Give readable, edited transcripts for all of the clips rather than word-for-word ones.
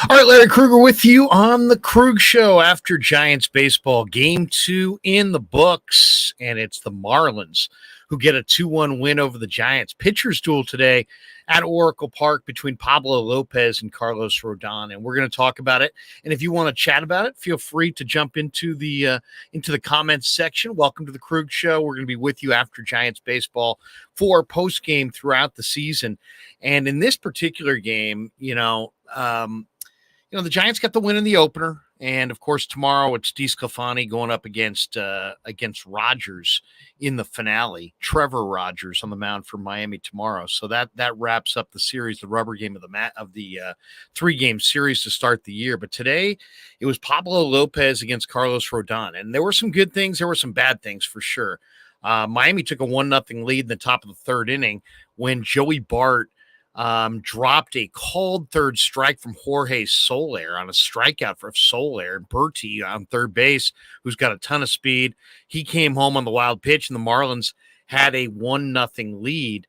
All right, Larry Krueger with you on the Krueg Show after Giants baseball. Game 2 in the books, and it's the Marlins who get a 2-1 win over the Giants. Pitchers duel today at Oracle Park between Pablo Lopez and Carlos Rodon, and we're going to talk about it. And if you want to chat about it, feel free to jump into the comments section. Welcome to the Krueg Show. We're going to be with you after Giants baseball for post game throughout the season. And in this particular game, the Giants got the win in the opener, and of course tomorrow it's DeSclafani going up against Rogers in the finale. Trevor Rogers on the mound for Miami tomorrow. So that wraps up the series, the rubber game of the 3-game series to start the year. But today it was Pablo Lopez against Carlos Rodon, and there were some good things, there were some bad things for sure. Miami took a 1-0 lead in the top of the third inning when Joey Bart dropped a called third strike from Jorge Soler on a strikeout for Soler. Bertie on third base, who's got a ton of speed. He came home on the wild pitch, and the Marlins had a 1-0 lead.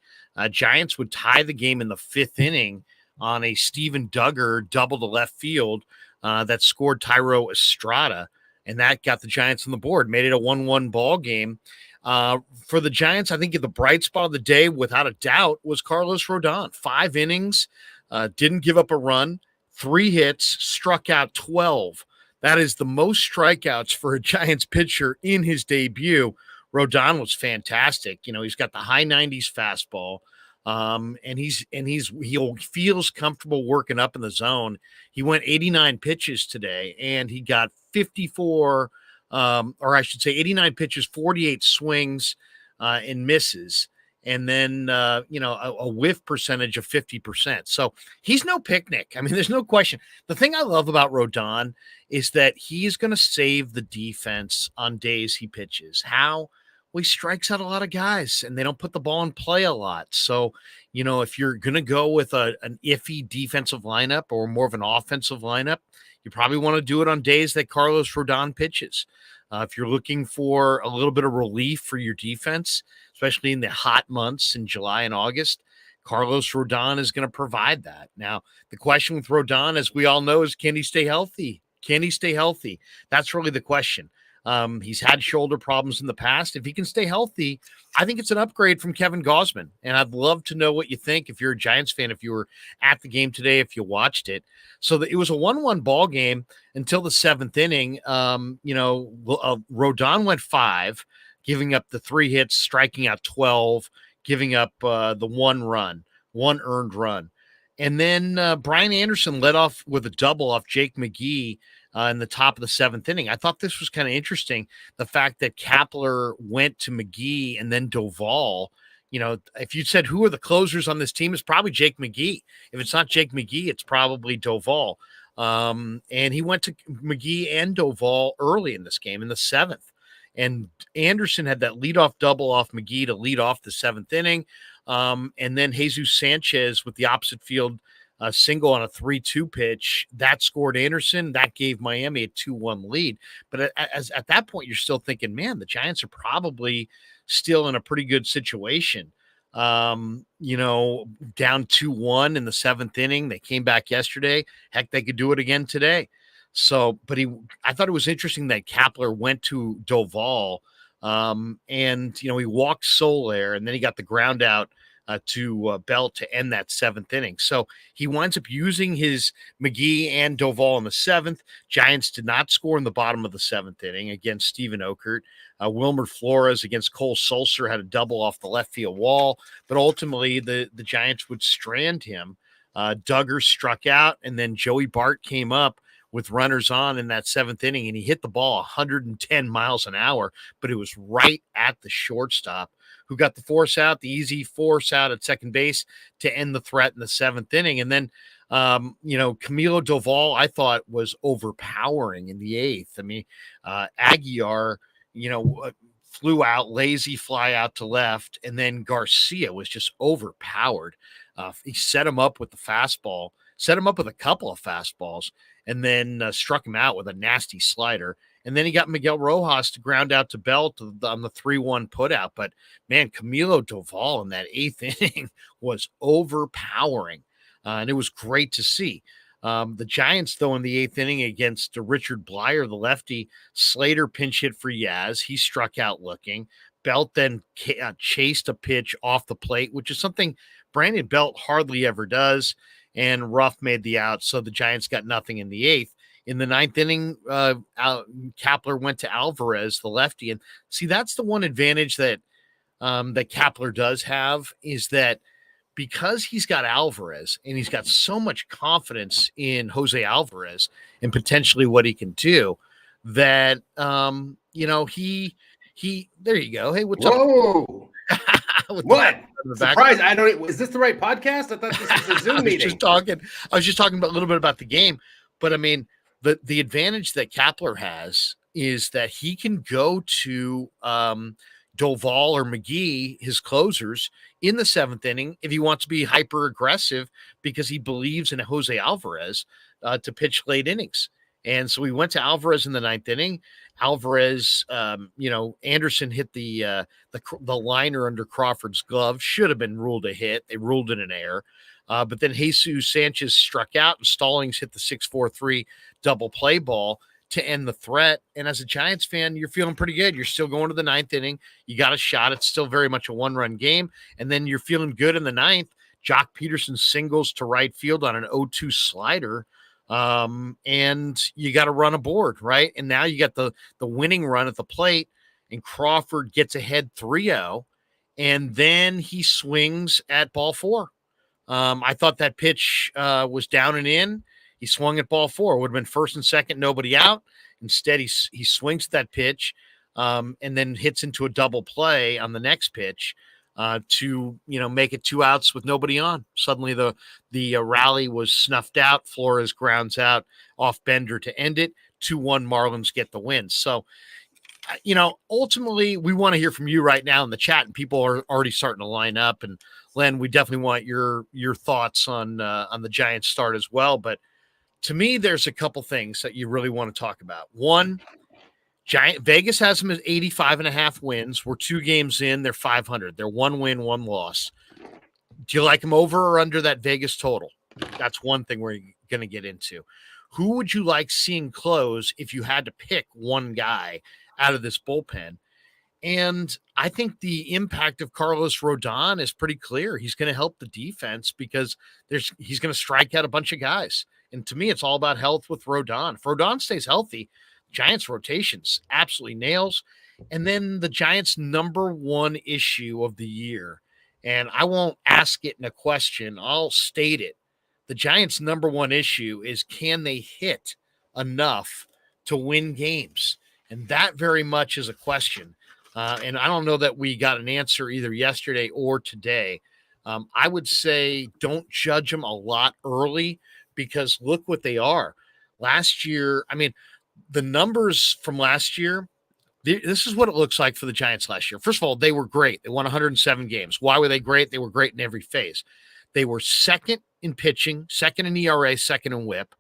Giants would tie the game in the 5th inning on a Steven Duggar double to left field that scored Tyro Estrada, and that got the Giants on the board, made it a 1-1 ball game. For the Giants, I think the bright spot of the day, without a doubt, was Carlos Rodon. 5 innings, didn't give up a run, 3 hits, struck out 12. That is the most strikeouts for a Giants pitcher in his debut. Rodon was fantastic. He's got the high 90s fastball, and he feels comfortable working up in the zone. He went 89 pitches today, and he got 89 pitches, 48 swings and misses, and then, a whiff percentage of 50%. So he's no picnic. I mean, there's no question. The thing I love about Rodon is that he's going to save the defense on days he pitches. How? Well, he strikes out a lot of guys, and they don't put the ball in play a lot. So, if you're going to go with an iffy defensive lineup or more of an offensive lineup, you probably want to do it on days that Carlos Rodon pitches. If you're looking for a little bit of relief for your defense, especially in the hot months in July and August, Carlos Rodon is going to provide that. Now, the question with Rodon, as we all know, is can he stay healthy? Can he stay healthy? That's really the question. He's had shoulder problems in the past. If he can stay healthy, I think it's an upgrade from Kevin Gausman. And I'd love to know what you think if you're a Giants fan, if you were at the game today, if you watched it. So it was a 1-1 ball game until the 7th inning. Rodon went 5, giving up the 3 hits, striking out 12, giving up the 1 earned run. And then Brian Anderson led off with a double off Jake McGee in the top of the 7th inning. I thought this was kind of interesting, the fact that Kapler went to McGee and then Doval. If you said who are the closers on this team, it's probably Jake McGee. If it's not Jake McGee, it's probably Doval. And he went to McGee and Doval early in this game in the 7th. And Anderson had that leadoff double off McGee to lead off the 7th inning. And then Jesus Sanchez with the opposite field single on a 3-2 pitch that scored Anderson. That gave Miami a 2-1 lead. But at that point, you're still thinking, man, the Giants are probably still in a pretty good situation. Down 2-1 in the 7th inning. They came back yesterday. Heck, they could do it again today. So, but I thought it was interesting that Kapler went to Doval, and he walked Soler, and then he got the ground out to Belt to end that 7th inning. So he winds up using his McGee and Doval in the 7th. Giants did not score in the bottom of the 7th inning against Steven Okert. Wilmer Flores against Cole Sulser had a double off the left field wall, but ultimately the Giants would strand him. Duggar struck out, and then Joey Bart came up with runners on in that 7th inning, and he hit the ball 110 miles an hour, but it was right at the shortstop, who got the easy force out at second base to end the threat in the 7th inning. And then, Camilo Doval, I thought, was overpowering in the 8th. I mean, Aguiar, flew out, lazy fly out to left, and then Garcia was just overpowered. He set him up with the fastball, set him up with a couple of fastballs, and then struck him out with a nasty slider. And then he got Miguel Rojas to ground out to Belt on the 3-1 putout. But, man, Camilo Doval in that 8th inning was overpowering, and it was great to see. The Giants, though, in the eighth inning against Richard Blyer, the lefty, Slater pinch hit for Yaz. He struck out looking. Belt then chased a pitch off the plate, which is something Brandon Belt hardly ever does. And Ruff made the out, so the Giants got nothing in the eighth. In the ninth inning, Kapler went to Alvarez, the lefty. And see, that's the one advantage that that Kapler does have, is that because he's got Alvarez and he's got so much confidence in Jose Alvarez and potentially what he can do, that he there you go. Hey, what's Whoa. up? What? Surprise! I don't. Is this the right podcast? I thought this was a Zoom meeting. I was just talking about a little bit about the game, but I mean, the advantage that Kapler has is that he can go to Doval or McGee, his closers, in the seventh inning if he wants to be hyper aggressive because he believes in Jose Alvarez to pitch late innings. And so we went to Alvarez in the ninth inning. Alvarez, Anderson hit the liner under Crawford's glove. Should have been ruled a hit. They ruled it an error. But then Jesus Sanchez struck out, and Stallings hit the 6-4-3 double play ball to end the threat. And as a Giants fan, you're feeling pretty good. You're still going to the ninth inning. You got a shot. It's still very much a one-run game. And then you're feeling good in the ninth. Jock Peterson singles to right field on an 0-2 slider. And you got to run a board, right? And now you got the winning run at the plate, and Crawford gets ahead 3-0, and then he swings at ball four. I thought that pitch was down and in. He swung at ball four. Would have been first and second, nobody out. Instead, he swings that pitch and then hits into a double play on the next pitch to make it 2 outs with nobody on. Suddenly the rally was snuffed out. Flores grounds out off Bender to end it. 2-1 Marlins get the win. So, ultimately we want to hear from you right now in the chat, and people are already starting to line up. And Len, we definitely want your thoughts on the Giants start as well. But to me, there's a couple things that you really want to talk about. One, Vegas has them at 85.5 wins. We're 2 games in. They're 500. They're 1 win, 1 loss. Do you like them over or under that Vegas total? That's one thing we're going to get into. Who would you like seeing close if you had to pick one guy out of this bullpen? And I think the impact of Carlos Rodon is pretty clear. He's going to help the defense because he's going to strike out a bunch of guys. And to me, it's all about health with Rodon. If Rodon stays healthy, Giants rotations absolutely nails. And then the Giants' number one issue of the year, and I won't ask it in a question, I'll state it. The Giants' number one issue is, can they hit enough to win games? And that very much is a question. And I don't know that we got an answer either yesterday or today. I would say don't judge them a lot early, because look what they are. Last year, I mean, the numbers from last year, this is what it looks like for the Giants last year. First of all, they were great. They won 107 games. Why were they great? They were great in every phase. They were second in pitching, second in ERA, second in WHIP.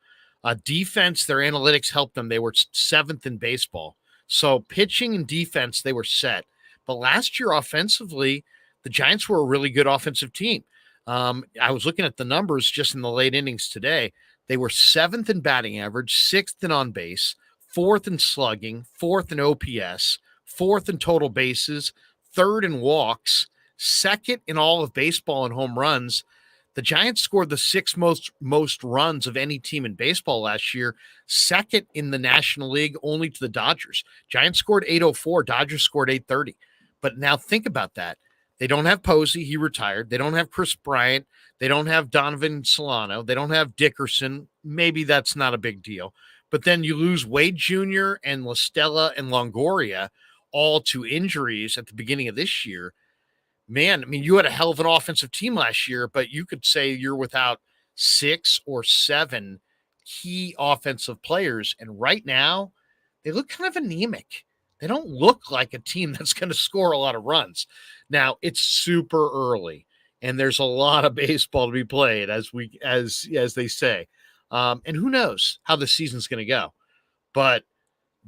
Defense, their analytics helped them. They were 7th in baseball. So pitching and defense, they were set. But last year, offensively, the Giants were a really good offensive team. I was looking at the numbers just in the late innings today. They were 7th in batting average, 6th in on base, 4th in slugging, 4th in OPS, 4th in total bases, 3rd in walks, 2nd in all of baseball in home runs. The Giants scored the 6th most runs of any team in baseball last year, 2nd in the National League, only to the Dodgers. Giants scored 804, Dodgers scored 830. But now think about that. They don't have Posey, he retired. They don't have Chris Bryant. They don't have Donovan Solano. They don't have Dickerson. Maybe that's not a big deal. But then you lose Wade Jr. and La Stella and Longoria, all to injuries at the beginning of this year. Man, I mean, you had a hell of an offensive team last year, but you could say you're without 6 or 7 key offensive players. And right now, they look kind of anemic. They don't look like a team that's going to score a lot of runs. Now, it's super early, and there's a lot of baseball to be played, as they say. And who knows how the season's going to go. But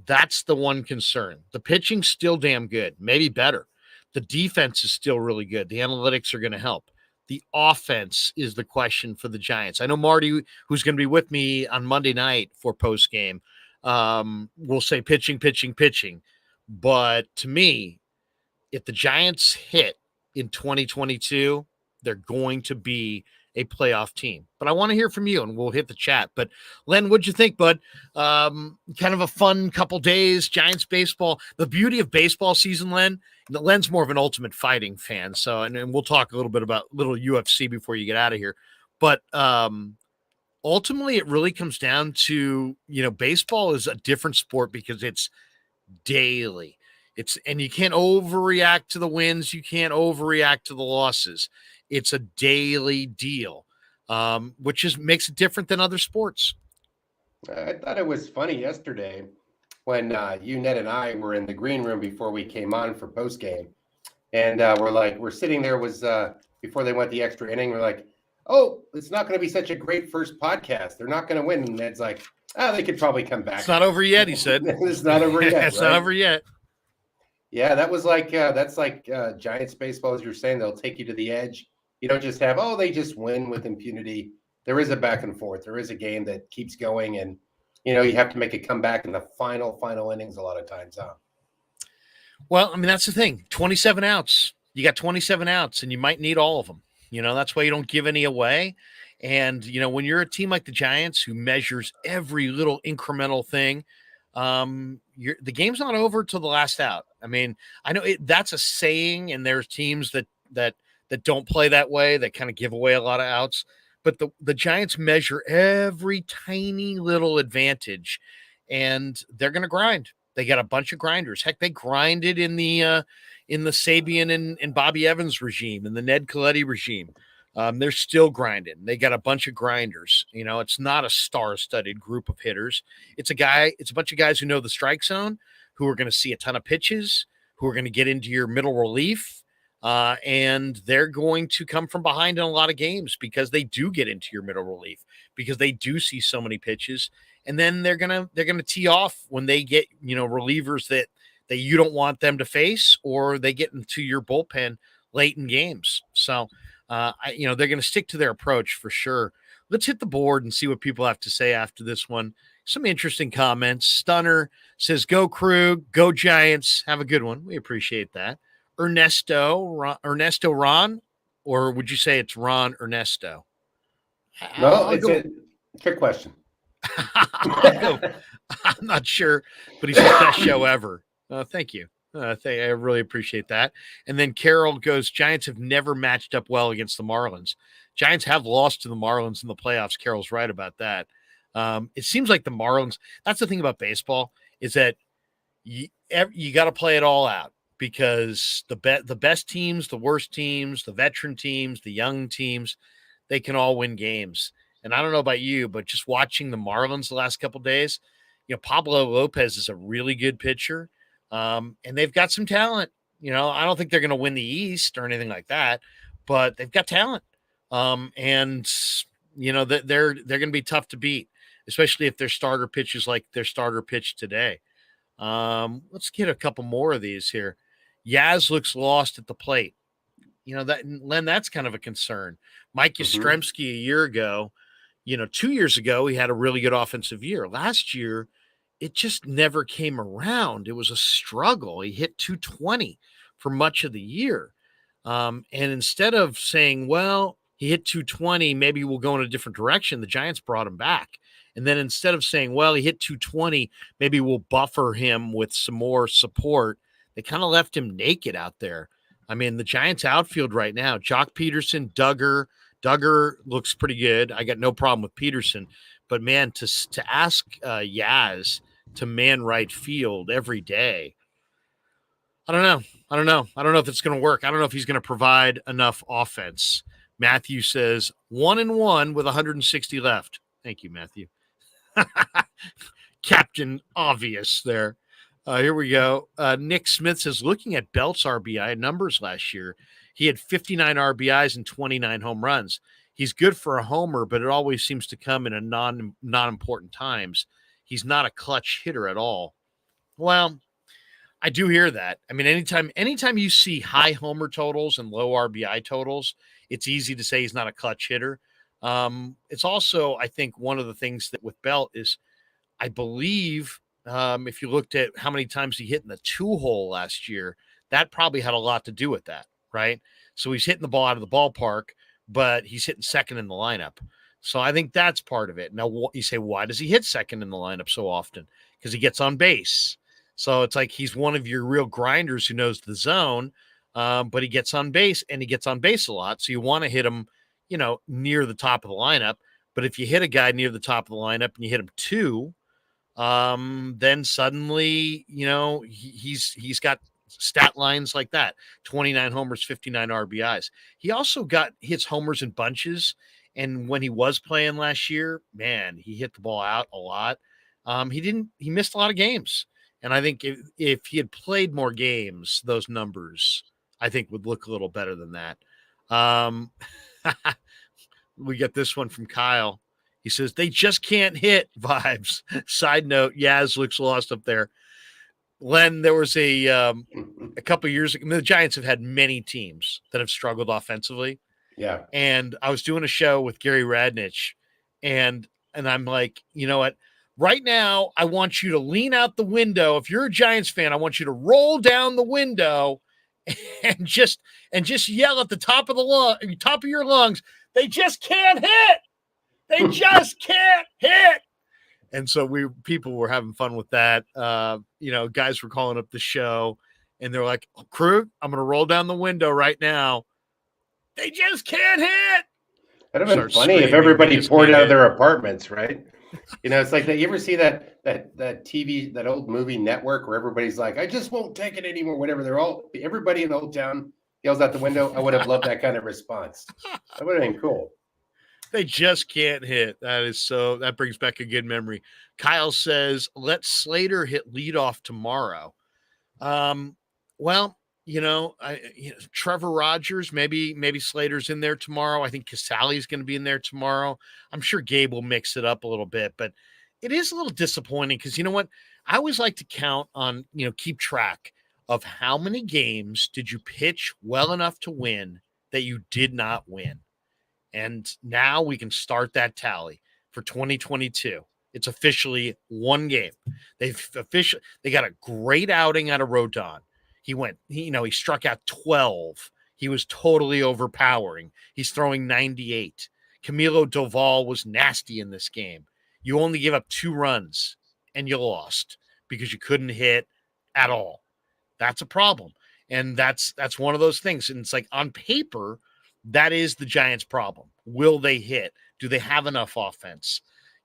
that's the one concern. The pitching's still damn good, maybe better. The defense is still really good. The analytics are going to help. The offense is the question for the Giants. I know Marty, who's going to be with me on Monday night for post game, will say pitching, pitching, pitching. But to me, if the Giants hit in 2022, they're going to be a playoff team. But I want to hear from you, and we'll hit the chat. But Len, what'd you think, bud? Kind of a fun couple days, Giants baseball. The beauty of baseball season, Len's more of an Ultimate Fighting fan. So, and we'll talk a little bit about little UFC before you get out of here. But ultimately, it really comes down to, baseball is a different sport because it's daily. And you can't overreact to the wins. You can't overreact to the losses. It's a daily deal, which makes it different than other sports. I thought it was funny yesterday when you, Ned, and I were in the green room before we came on for post game, and we're sitting there before they went the extra inning. We're like, oh, it's not going to be such a great first podcast. They're not going to win. And Ned's like, they could probably come back. It's not over yet, he said. It's not over yet. It's not over yet. Yeah, that was that's like Giants baseball, as you're saying. They'll take you to the edge. You don't just have, they just win with impunity. There is a back and forth. There is a game that keeps going, and you have to make a comeback in the final innings a lot of times. Well, I mean, that's the thing. 27 outs. You got 27 outs, and you might need all of them. That's why you don't give any away. And when you're a team like the Giants, who measures every little incremental thing, the game's not over till the last out. I mean, I know that's a saying, and there's teams that don't play that way, that kind of give away a lot of outs. But the Giants measure every tiny little advantage, and they're going to grind. They got a bunch of grinders. Heck, they grinded in the Sabian and Bobby Evans regime, and the Ned Colletti regime. They're still grinding. They got a bunch of grinders. It's not a star-studded group of hitters. It's a bunch of guys who know the strike zone, who are going to see a ton of pitches, who are going to get into your middle relief, and they're going to come from behind in a lot of games because they do get into your middle relief, because they do see so many pitches, and then they're gonna tee off when they get relievers that you don't want them to face, or they get into your bullpen late in games. So. They're going to stick to their approach for sure. Let's hit the board and see what people have to say after this one. Some interesting comments. Stunner says, go Krueg, go Giants. Have a good one. We appreciate that. Ernesto Ron, or would you say it's Ron Ernesto? No, it's a trick question. I'm not sure, but he says best show ever. Thank you. I really appreciate that. And then Carol goes, Giants have never matched up well against the Marlins. Giants have lost to the Marlins in the playoffs. Carol's right about that. It seems like the Marlins, that's the thing about baseball, is that you got to play it all out, because the best teams, the worst teams, the veteran teams, the young teams, they can all win games. And I don't know about you, but just watching the Marlins the last couple of days, Pablo Lopez is a really good pitcher. And they've got some talent. I don't think they're going to win the East or anything like that, but they've got talent. And they're going to be tough to beat, especially if their starter pitches like their starter pitch today. Let's get a couple more of these here. Yaz looks lost at the plate. Len, that's kind of a concern. Mike Yastrzemski a year ago, 2 years ago, he had a really good offensive year. Last year, it just never came around. It was a struggle. He hit 220 for much of the year. And instead of saying, well, he hit 220, maybe we'll go in a different direction, the Giants brought him back. And then instead of saying, well, he hit 220, maybe we'll buffer him with some more support, they kind of left him naked out there. I mean, the Giants outfield right now, Jock Peterson, Duggar looks pretty good. I got no problem with Peterson. But, man, to ask Yaz to man right field every day, I don't know. I don't know if it's going to work. I don't know if he's going to provide enough offense. Matthew says 1-1 with 160 left. Thank you, Matthew. Captain Obvious there. Here we go. Nick Smith says, looking at Belt's RBI numbers last year, he had 59 RBIs and 29 home runs. He's good for a homer, but it always seems to come in a non-important times. He's not a clutch hitter at all. Well, I do hear that. I mean, anytime you see high homer totals and low RBI totals, it's easy to say he's not a clutch hitter. It's also, I think, one of the things that with Belt is, I believe, if you looked at how many times he hit in the 2-hole last year, that probably had a lot to do with that, right? So he's hitting the ball out of the ballpark, but he's hitting second in the lineup. So I think that's part of it. Now, you say, why does he hit second in the lineup so often? Because he gets on base. So it's like he's one of your real grinders who knows the zone, but he gets on base, and he gets on base a lot. So you want to hit him, near the top of the lineup. But if you hit a guy near the top of the lineup and you hit him 2, then suddenly, he's got stat lines like that: 29 homers, 59 RBIs. He also hits homers in bunches. And when he was playing last year, man, he hit the ball out a lot. He missed a lot of games. And I think if he had played more games, those numbers, I think, would look a little better than that. We get this one from Kyle. He says, they just can't hit vibes. Side note, Yaz looks lost up there. Len, there was a couple of years ago, the Giants have had many teams that have struggled offensively. Yeah. And I was doing a show with Gary Radnich, and I'm like, you know what? Right now, I want you to lean out the window. If you're a Giants fan, I want you to roll down the window and just yell at the top of your lungs, they just can't hit. They just can't hit. And so people were having fun with that. Guys were calling up the show, and they're like, Krug, I'm going to roll down the window right now. They just can't hit. That'd have been funny if everybody poured out of their apartments, right? It's like that. You ever see that TV, that old movie Network, where everybody's like, I just won't take it anymore, whatever. Everybody in the old town yells out the window. I would have loved that kind of response. That would have been cool. They just can't hit. That brings back a good memory. Kyle says, let Slater hit leadoff tomorrow. Trevor Rogers, maybe Slater's in there tomorrow. I think Casali's going to be in there tomorrow. I'm sure Gabe will mix it up a little bit, but it is a little disappointing because, you know what? I always like to count on, keep track of how many games did you pitch well enough to win that you did not win. And now we can start that tally for 2022. It's officially one game. They got a great outing out of Rodon. He struck out 12. He was totally overpowering. He's throwing 98. Camilo Doval was nasty in this game. You only gave up 2 runs and you lost because you couldn't hit at all. That's a problem. And that's one of those things. And it's like, on paper, that is the Giants' problem. Will they hit? Do they have enough offense?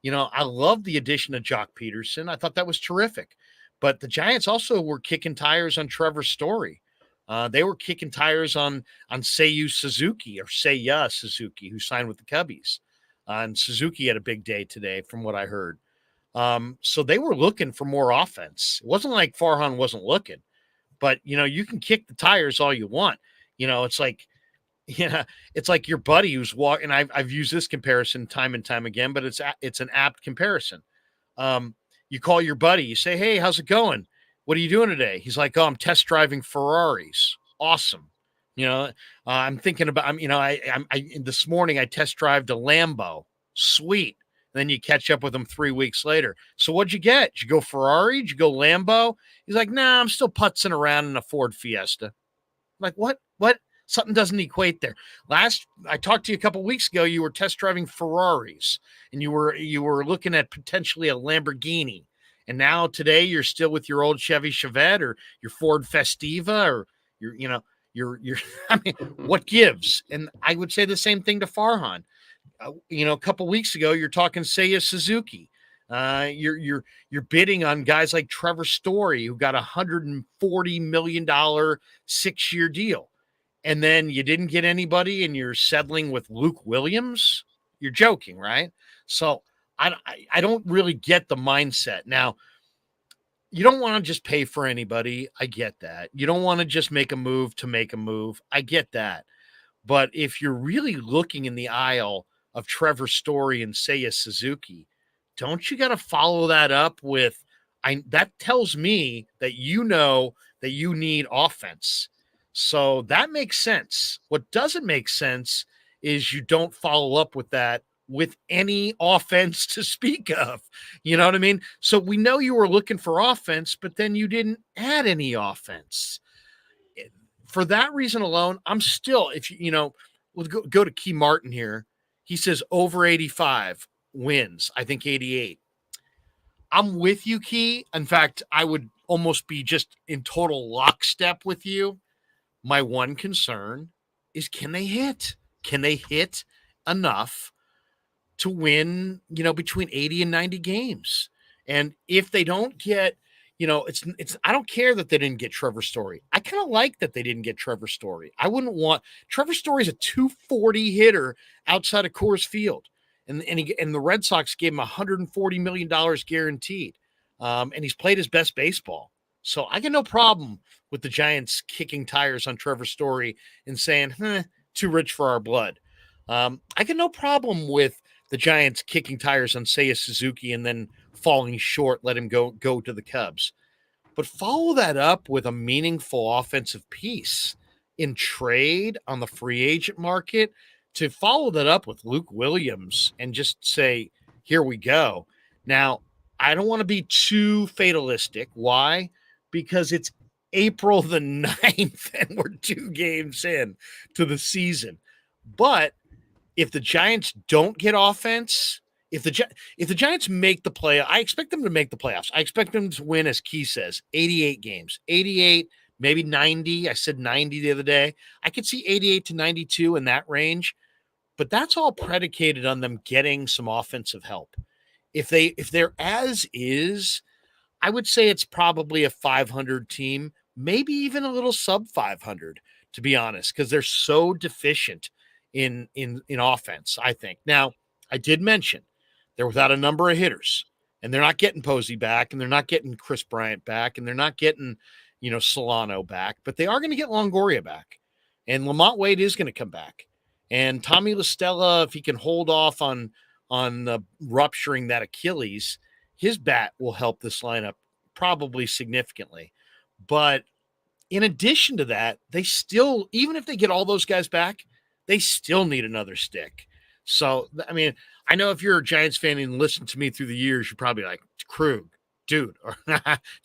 I love the addition of Jock Peterson. I thought that was terrific. But the Giants also were kicking tires on Trevor Story. They were kicking tires on Seiya Suzuki, who signed with the Cubbies. And Suzuki had a big day today, from what I heard. So they were looking for more offense. It wasn't like Farhan wasn't looking. But, you can kick the tires all you want. It's like your buddy who's walking. I've used this comparison time and time again, but it's an apt comparison. You call your buddy, you say, hey, how's it going? What are you doing today? He's like, oh, I'm test driving Ferraris. Awesome. I'm thinking about, this morning I test drived a Lambo. Sweet. And then you catch up with him 3 weeks later. So what'd you get? Did you go Ferrari? Did you go Lambo? He's like, nah, I'm still putzing around in a Ford Fiesta. I'm like, what? Something doesn't equate there. I talked to you a couple of weeks ago. You were test driving Ferraris, and you were looking at potentially a Lamborghini. And now today you're still with your old Chevy Chevette or your Ford Festiva or what gives? And I would say the same thing to Farhan. A couple of weeks ago, you're talking Seiya Suzuki. You're bidding on guys like Trevor Story, who got $140 million 6-year deal. And then you didn't get anybody and you're settling with Luke Williams. You're joking, right? So I don't really get the mindset. Now, you don't want to just pay for anybody. I get that. You don't want to just make a move to make a move. I get that. But if you're really looking in the aisle of Trevor Story and Seiya Suzuki, don't you got to follow that up with, that tells me that that you need offense. So that makes sense. What doesn't make sense is you don't follow up with that with any offense to speak of. You know what I mean? So we know you were looking for offense, but then you didn't add any offense. For that reason alone, I'm still, if we'll go to Key Martin here. He says over 85 wins. I think 88. I'm with you, Key. In fact, I would almost be just in total lockstep with you. My one concern is, can they hit? Can they hit enough to win, between 80 and 90 games? And if they don't get, it's I don't care that they didn't get Trevor Story. I kind of like that they didn't get Trevor Story. I wouldn't want Trevor Story's a 240 hitter outside of Coors Field. And the Red Sox gave him $140 million guaranteed. And he's played his best baseball. So I got no problem with the Giants kicking tires on Trevor Story and saying, too rich for our blood. I got no problem with the Giants kicking tires on Seiya Suzuki and then falling short, let him go to the Cubs. But follow that up with a meaningful offensive piece in trade on the free agent market, to follow that up with Luke Williams and just say, here we go. Now, I don't want to be too fatalistic. Why? Because it's April the 9th and we're 2 games in to the season. But if the Giants don't get offense, if the Giants make the play, I expect them to make the playoffs. I expect them to win, as Key says, 88 games. 88, maybe 90. I said 90 the other day. I could see 88 to 92 in that range. But that's all predicated on them getting some offensive help. If they're as is, I would say it's probably a 500 team, maybe even a little sub 500, to be honest, because they're so deficient in offense, I think. Now, I did mention they're without a number of hitters, and they're not getting Posey back, and they're not getting Chris Bryant back, and they're not getting, Solano back, but they are going to get Longoria back, and Lamont Wade is going to come back. And Tommy La Stella, if he can hold off on rupturing that Achilles, his bat will help this lineup probably significantly. But in addition to that, they still, even if they get all those guys back, they still need another stick. So, I mean, I know if you're a Giants fan and listened to me through the years, you're probably like, Krug, dude, or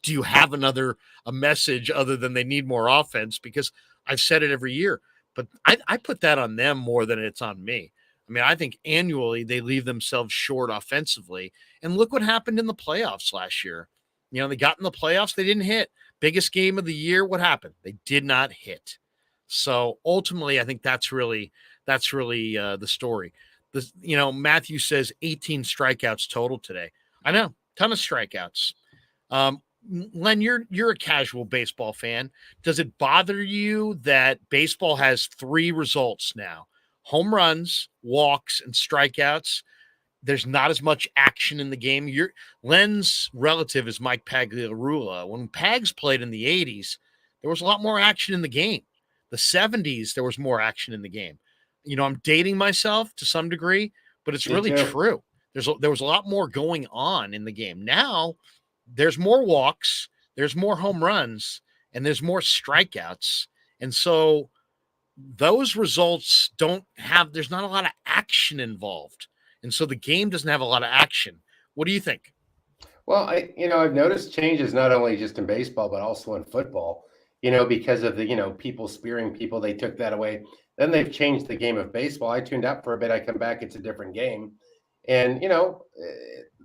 do you have a message other than they need more offense? Because I've said it every year. But I put that on them more than it's on me. I mean, I think annually they leave themselves short offensively. And look what happened in the playoffs last year. They got in the playoffs, they didn't hit. Biggest game of the year, what happened? They did not hit. So ultimately, I think that's really the story. Matthew says 18 strikeouts total today. I know, ton of strikeouts. Len, you're a casual baseball fan. Does it bother you that baseball has 3 results now? Home runs, walks, and strikeouts. There's not as much action in the game. Len's relative is Mike Pagliarula. When Pags played in the 80s, there was a lot more action in the game. The 70s, there was more action in the game. I'm dating myself to some degree, but it's really true. There was a lot more going on in the game. Now, there's more walks, there's more home runs, and there's more strikeouts. And so those results there's not a lot of action involved. And so the game doesn't have a lot of action. What do you think? Well, I've noticed changes not only just in baseball, but also in football, because of the, people spearing people, they took that away. Then they've changed the game of baseball. I tuned out for a bit. I come back, it's a different game. And,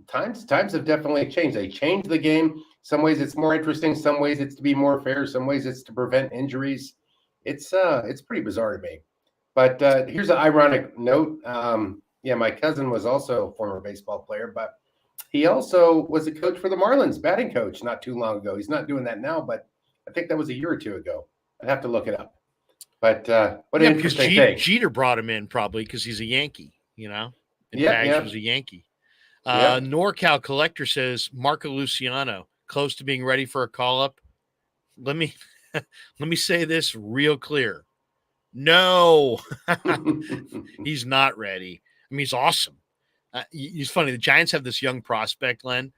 times have definitely changed. They changed the game. Some ways it's more interesting. Some ways it's to be more fair. Some ways it's to prevent injuries. It's pretty bizarre to me. But here's an ironic note. My cousin was also a former baseball player, but he also was a coach for the Marlins, batting coach, not too long ago. He's not doing that now, but I think that was a year or 2 ago. I'd have to look it up. But what an interesting thing. Jeter brought him in probably because he's a Yankee, and Bags was a Yankee. NorCal Collector says Marco Luciano close to being ready for a call up. Let me say this real clear. No, he's not ready. I mean, he's awesome. He's funny. The Giants have this young prospect, Len,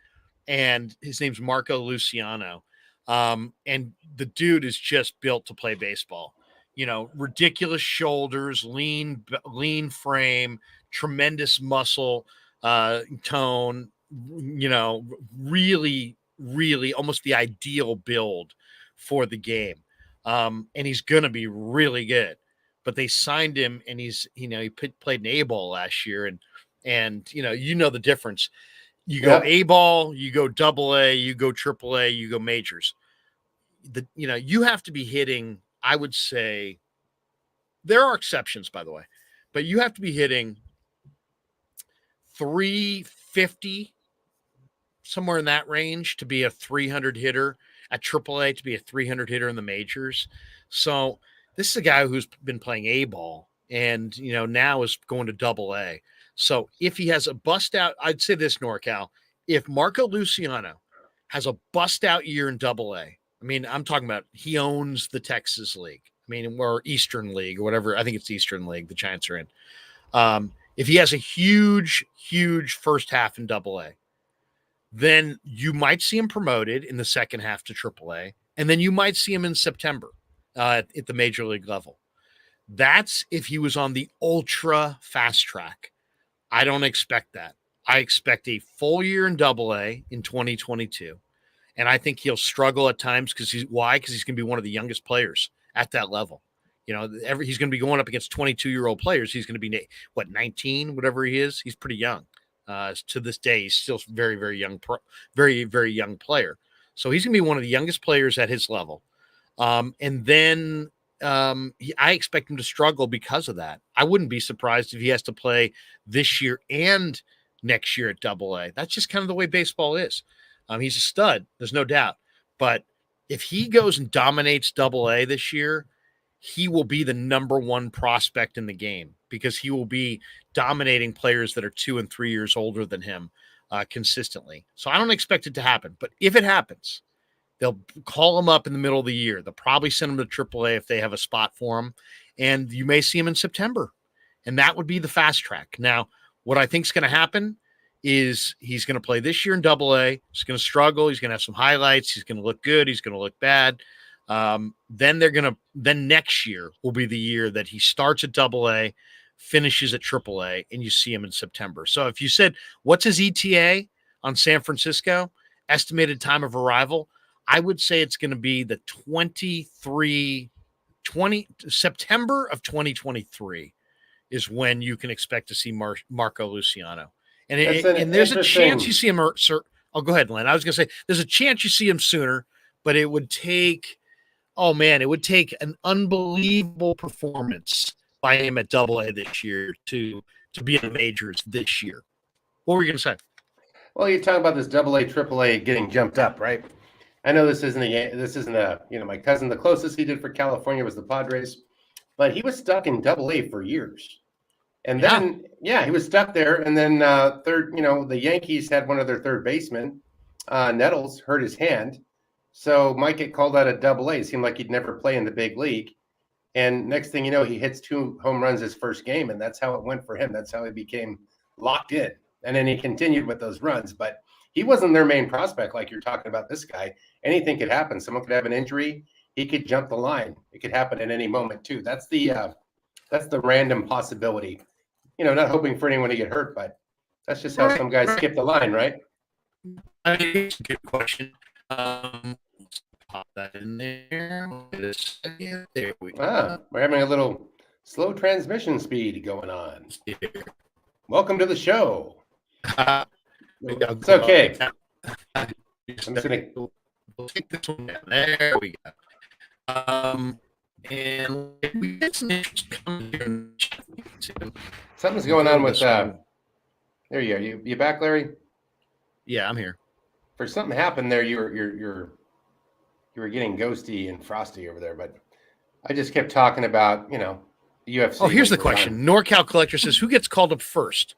and his name's Marco Luciano. And the dude is just built to play baseball. ridiculous shoulders, lean frame, tremendous muscle tone, really, really almost the ideal build for the game. And he's going to be really good. But they signed him, and he played an A-ball last year, and the difference. You go A-ball, you go AA, you go AAA, you go majors. You have to be hitting, I would say, there are exceptions, by the way, but you have to be hitting 350, somewhere in that range, to be a 300 hitter at AAA, to be a 300 hitter in the majors. So this is a guy who's been playing A-ball and, now is going to AA. So if he has a bust out, I'd say this, NorCal, if Marco Luciano has a bust out year in AA, I mean, I'm talking about he owns the Texas League. I mean, or Eastern League or whatever. I think it's Eastern League the Giants are in. If he has a huge, huge first half in AA, then you might see him promoted in the second half to AAA, and then you might see him in September at the major league level. That's if he was on the ultra fast track. I don't expect that. I expect a full year in AA in 2022. And I think he'll struggle at times because he's going to be one of the youngest players at that level. He's going to be going up against 22-year-old players. He's going to be 19, whatever he is. He's pretty young. To this day, he's still very, very young, very, very young player. So he's going to be one of the youngest players at his level. And then I expect him to struggle because of that. I wouldn't be surprised if he has to play this year and next year at AA. That's just kind of the way baseball is. He's a stud, there's no doubt. But if he goes and dominates AA this year, he will be the number one prospect in the game because he will be dominating players that are 2 and 3 years older than him consistently. So I don't expect it to happen. But if it happens, they'll call him up in the middle of the year. They'll probably send him to AAA if they have a spot for him. And you may see him in September. And that would be the fast track. Now, what I think is going to happen is he's going to play this year in AA. He's going to struggle. He's going to have some highlights. He's going to look good. He's going to look bad. Then next year will be the year that he starts at AA, finishes at AAA, and you see him in September. So if you said, what's his ETA on San Francisco, estimated time of arrival, I would say it's going to be the September of 2023 is when you can expect to see Marco Luciano. And there's a chance you see him. Oh, go ahead, Len. I was going to say there's a chance you see him sooner, but it would take an unbelievable performance by him at AA this year to be in the majors this year. What were you going to say? Well, you're talking about this AA, AAA getting jumped up, right? I know this isn't my cousin. The closest he did for California was the Padres, but he was stuck in AA for years. And then, he was stuck there. And then the Yankees had one of their third basemen, Nettles, hurt his hand. So might get called out at AA. It seemed like he'd never play in the big league. And next thing you know, he hits 2 home runs his first game. And that's how it went for him. That's how he became locked in. And then he continued with those runs. But he wasn't their main prospect like you're talking about this guy. Anything could happen. Someone could have an injury. He could jump the line. It could happen at any moment, too. That's the random possibility. Not hoping for anyone to get hurt, but that's just how some guys skip the line, right? I mean, it's a good question. Let's pop that in there. There we go. We're having a little slow transmission speed going on. Welcome to the show. It's okay. I'm just gonna take this one down. There we go. And we get some interest coming here. Something's going on with there you are. You back, Larry? Yeah, I'm here. For something happened there, you were getting ghosty and frosty over there, but I just kept talking about, UFC. Oh, here's the question. NorCal Collector says, who gets called up first?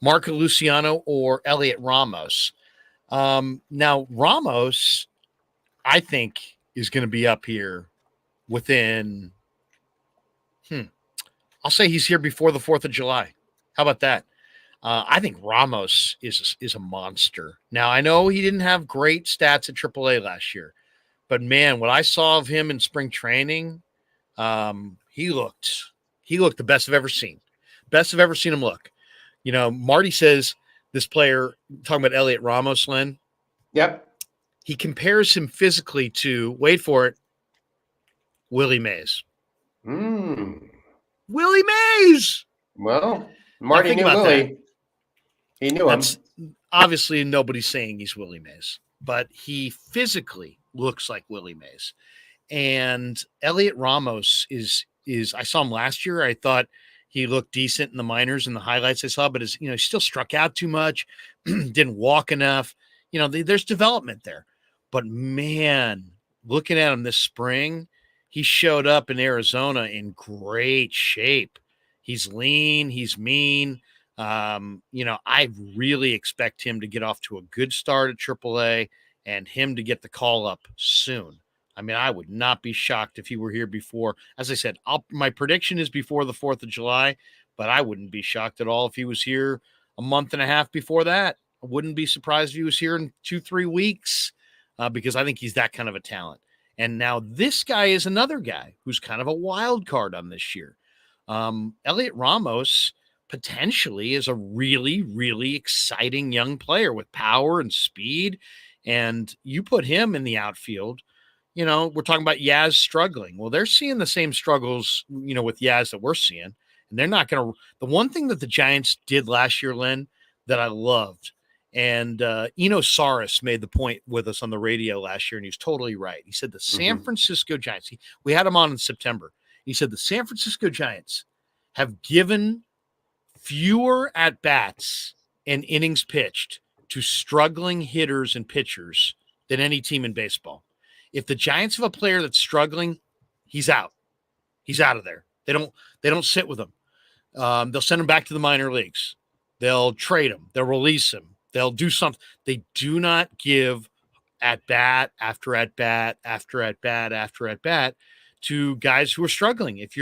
Marco Luciano or Elliot Ramos? Now, Ramos, I think, is going to be up here within, I'll say he's here before the 4th of July. How about that? I think Ramos is a monster. Now, I know he didn't have great stats at AAA last year, but man, what I saw of him in spring training, He looked the best I've ever seen. Best I've ever seen him look. You know, Marty says this player, talking about Elliot Ramos, Len. Yep. He compares him physically to, wait for it, Willie Mays. Willie Mays. Well, Marty knew Willie. He knew him. Obviously, nobody's saying he's Willie Mays, but he physically looks like Willie Mays. And Elliot Ramos is I saw him last year. I thought he looked decent in the minors and the highlights I saw, but he still struck out too much, didn't walk enough. There's development there. But man, looking at him this spring, he showed up in Arizona in great shape. He's lean, he's mean. I really expect him to get off to a good start at AAA and him to get the call up soon. I mean, I would not be shocked if he were here before. As I said, my prediction is before the 4th of July, but I wouldn't be shocked at all if he was here a month and a half before that. I wouldn't be surprised if he was here in 2-3 weeks because I think he's that kind of a talent. And now this guy is another guy who's kind of a wild card on this year. Elliot Ramos potentially is a really, really exciting young player with power and speed. And you put him in the outfield, we're talking about Yaz struggling. Well, they're seeing the same struggles, with Yaz that we're seeing. And they're not going to – the one thing that the Giants did last year, Len, that I loved, and Eno Saris made the point with us on the radio last year, and he's totally right. He said the San Francisco Giants – we had him on in September. He said the San Francisco Giants have given fewer at-bats and innings pitched to struggling hitters and pitchers than any team in baseball. If the Giants have a player that's struggling, he's out. He's out of there. They don't sit with him. They'll send him back to the minor leagues. They'll trade him. They'll release him. They'll do something. They do not give at-bat after at-bat after at-bat after at-bat to guys who are struggling. If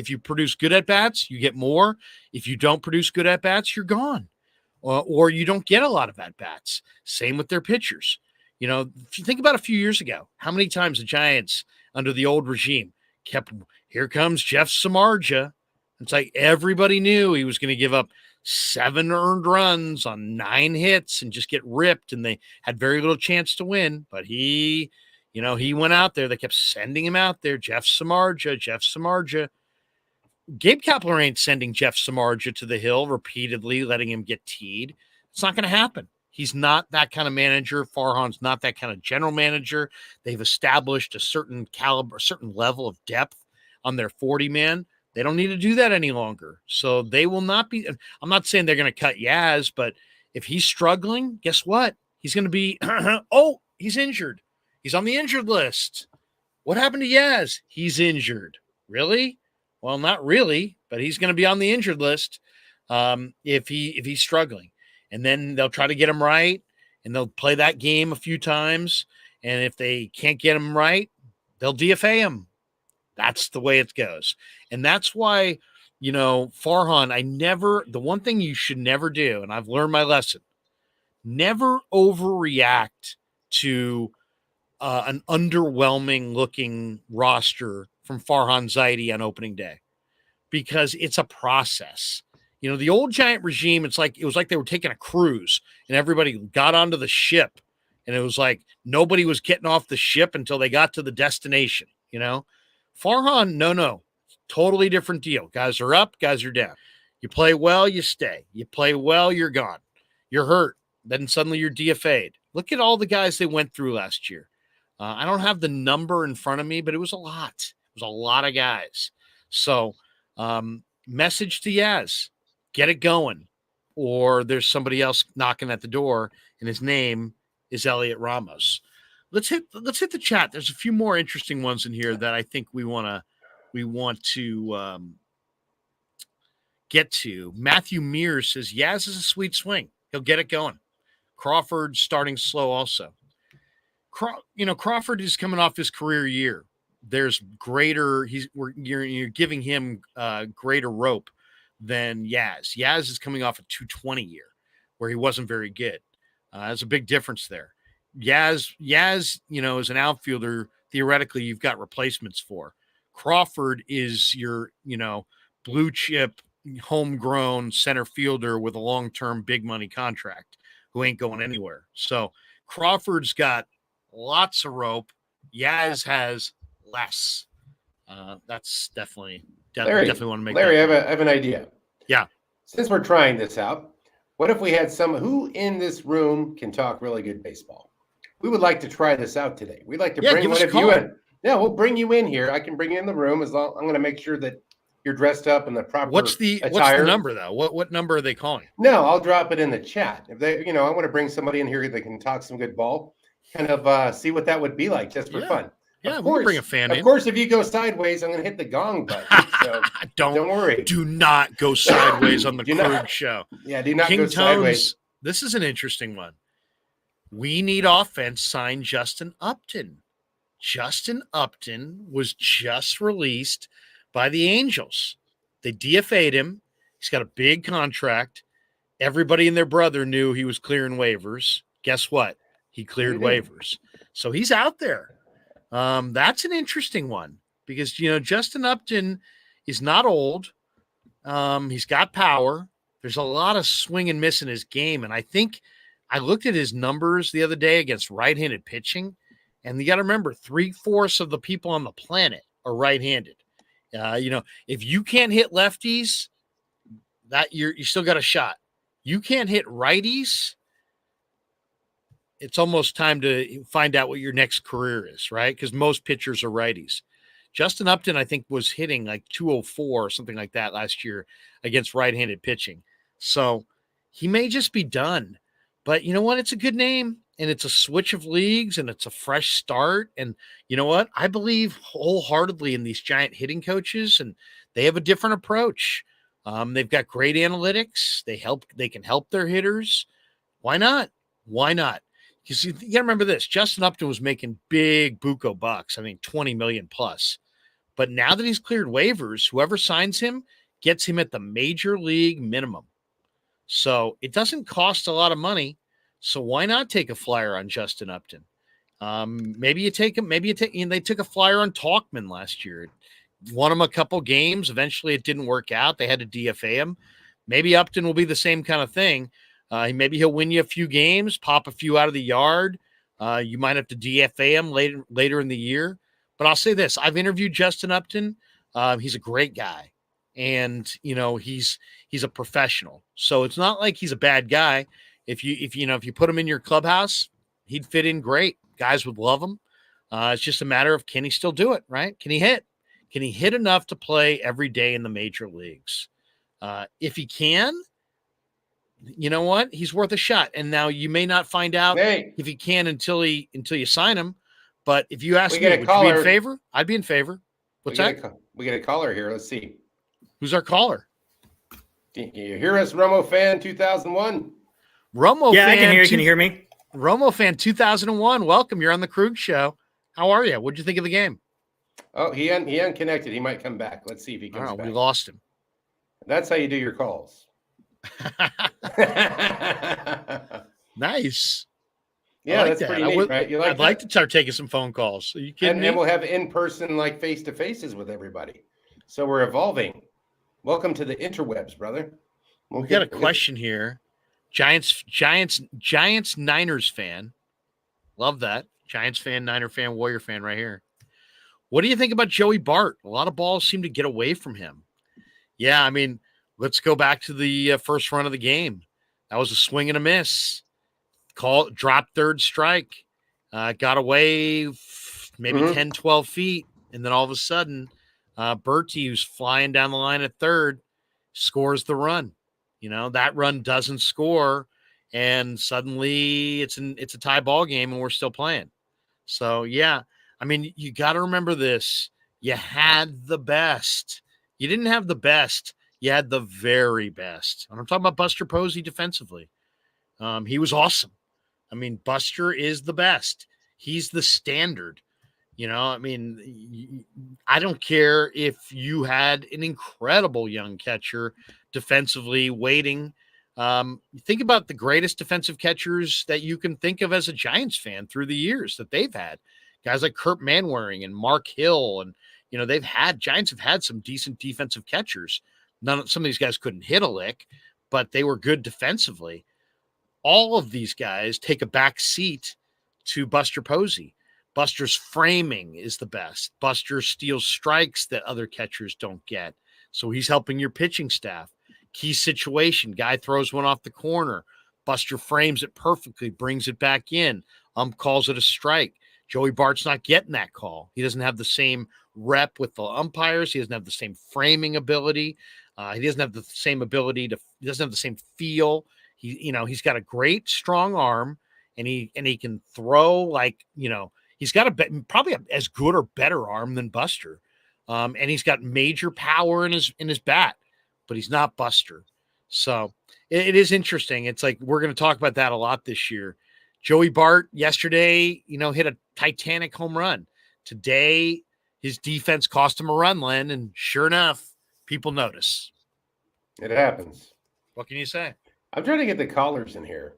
you produce good at-bats, you get more. If you don't produce good at-bats, you're gone. Or you don't get a lot of at-bats. Same with their pitchers. If you think about a few years ago, how many times the Giants under the old regime kept, here comes Jeff Samardzija. It's like everybody knew he was going to give up 7 earned runs on 9 hits and just get ripped, and they had very little chance to win. But he went out there. They kept sending him out there. Jeff Samardzija. Gabe Kapler ain't sending Jeff Samardzija to the hill repeatedly, letting him get teed. It's not going to happen. He's not that kind of manager. Farhan's not that kind of general manager. They've established a certain caliber, a certain level of depth on their 40-man. They don't need to do that any longer. So they will not be – I'm not saying they're going to cut Yaz, but if he's struggling, guess what? He's going to be he's injured. He's on the injured list. What happened to Yaz? He's injured. Really? Well, not really, but he's going to be on the injured list if he's struggling. And then they'll try to get him right, and they'll play that game a few times. And if they can't get him right, they'll DFA him. That's the way it goes. And that's why, Farhan, the one thing you should never do, and I've learned my lesson, never overreact to an underwhelming looking roster from Farhan Zaidi on opening day, because it's a process. The old Giant regime, it was like they were taking a cruise and everybody got onto the ship, and it was like nobody was getting off the ship until they got to the destination. Farhan, no, totally different deal. Guys are up, guys are down. You play well, you stay. You play well, you're gone. You're hurt, then suddenly you're DFA'd. Look at all the guys they went through last year. I don't have the number in front of me, but it was a lot. It was a lot of guys. So message to Yaz. Get it going, or there's somebody else knocking at the door, and his name is Elliot Ramos. Let's hit the chat. There's a few more interesting ones in here that I think we want to get to. Matthew Mears says Yaz is a sweet swing. He'll get it going. Crawford starting slow also. Crawford is coming off his career year. There's greater. You're giving him greater rope than Yaz. Yaz is coming off a 220 year where he wasn't very good. There's a big difference there. Yaz, is an outfielder. Theoretically, you've got replacements for. Crawford is your, blue chip, homegrown center fielder with a long-term big money contract who ain't going anywhere. So Crawford's got lots of rope. Yaz has less. That's definitely Larry, want to make Larry, that. I have an idea. Yeah. Since we're trying this out, what if we had someone who in this room can talk really good baseball? We would like to try this out today. We'd like to bring one of you in. Yeah, we'll bring you in here. I can bring you in the room as long. I'm going to make sure that you're dressed up in the proper What's the number though? What number are they calling? No, I'll drop it in the chat. If they, I want to bring somebody in here that can talk some good ball, kind of see what that would be like just for fun. Yeah, of we course, can bring a fan in. Of course, if you go sideways, I'm going to hit the gong button. So don't worry. Do not go sideways on the Krueg show. Yeah, do not King go Tones, sideways. This is an interesting one. We need offense. Sign Justin Upton. Justin Upton was just released by the Angels. They DFA'd him. He's got a big contract. Everybody and their brother knew he was clearing waivers. Guess what? He cleared waivers. So he's out there. That's an interesting one because, Justin Upton is not old. He's got power. There's a lot of swing and miss in his game. And I think I looked at his numbers the other day against right-handed pitching, and you got to remember 3/4 of the people on the planet are right-handed. If you can't hit lefties, that you still got a shot. You can't hit righties. It's almost time to find out what your next career is, right? Because most pitchers are righties. Justin Upton, I think, was hitting like 204 or something like that last year against right-handed pitching. So he may just be done. But you know what? It's a good name, and it's a switch of leagues, and it's a fresh start. And you know what? I believe wholeheartedly in these giant hitting coaches, and they have a different approach. They've got great analytics. They can help their hitters. Why not? Why not? Because you got to remember this. Justin Upton was making big buco bucks. I mean, 20 million plus. But now that he's cleared waivers, whoever signs him gets him at the major league minimum. So it doesn't cost a lot of money. So why not take a flyer on Justin Upton? Maybe you take him. They took a flyer on Talkman last year. Won him a couple games. Eventually it didn't work out. They had to DFA him. Maybe Upton will be the same kind of thing. Maybe he'll win you a few games, pop a few out of the yard. You might have to DFA him later in the year. But I'll say this. I've interviewed Justin Upton. He's a great guy. And, he's a professional. So it's not like he's a bad guy. If you put him in your clubhouse, he'd fit in great. Guys would love him. It's just a matter of, can he still do it, right? Can he hit? Can he hit enough to play every day in the major leagues? If he can, you know what? He's worth a shot. And now you may not find out if he can until you sign him. But if you ask me, would you be in favor? I'd be in favor. What's that? We get a caller here. Let's see. Who's our caller? Can you hear us, Romo fan 2001? Romo fan. I can hear you. Can you hear me? Romo fan 2001. Welcome. You're on the Krueg show. How are you? What'd you think of the game? Oh, he unconnected. He might come back. Let's see if he comes back. We lost him. That's how you do your calls. Nice. Yeah, that's pretty neat, right? I'd like to start taking some phone calls. Are you kidding me? And we'll have in-person, like face-to-faces with everybody. So we're evolving. Welcome to the interwebs, brother. We got a question here. Giants, Niners fan. Love that. Giants fan, Niner fan, Warrior fan right here. What do you think about Joey Bart? A lot of balls seem to get away from him. Yeah, I mean, let's go back to the first run of the game. That was a swing and a miss. Dropped third strike. Got away maybe 10, 12 feet. And then all of a sudden, Bertie, who's flying down the line at third, scores the run. That run doesn't score. And suddenly it's a tie ball game and we're still playing. So, yeah, I mean, you got to remember this. You had the best. You didn't have the best. You had the very best. And I'm talking about Buster Posey defensively. He was awesome. I mean, Buster is the best. He's the standard. I mean, I don't care if you had an incredible young catcher defensively waiting. Think about the greatest defensive catchers that you can think of as a Giants fan through the years that they've had. Guys like Kurt Manwaring and Mark Hill and, You know, Giants have had some decent defensive catchers. Some of these guys couldn't hit a lick, but they were good defensively. All of these guys take a back seat to Buster Posey. Buster's framing is the best. Buster steals strikes that other catchers don't get. So he's helping your pitching staff. Key situation, guy throws one off the corner. Buster frames it perfectly, brings it back in. Calls it a strike. Joey Bart's not getting that call. He doesn't have the same rep with the umpires. He doesn't have the same framing ability. He doesn't have the same ability he doesn't have the same feel. He's got a great strong arm, and he can throw he's got probably as good or better arm than Buster. And he's got major power in his bat, but he's not Buster. So it is interesting. It's like we're going to talk about that a lot this year. Joey Bart yesterday, hit a titanic home run. Today, his defense cost him a run, Len, and sure enough, people notice. It happens. What can you say? I'm trying to get the callers in here.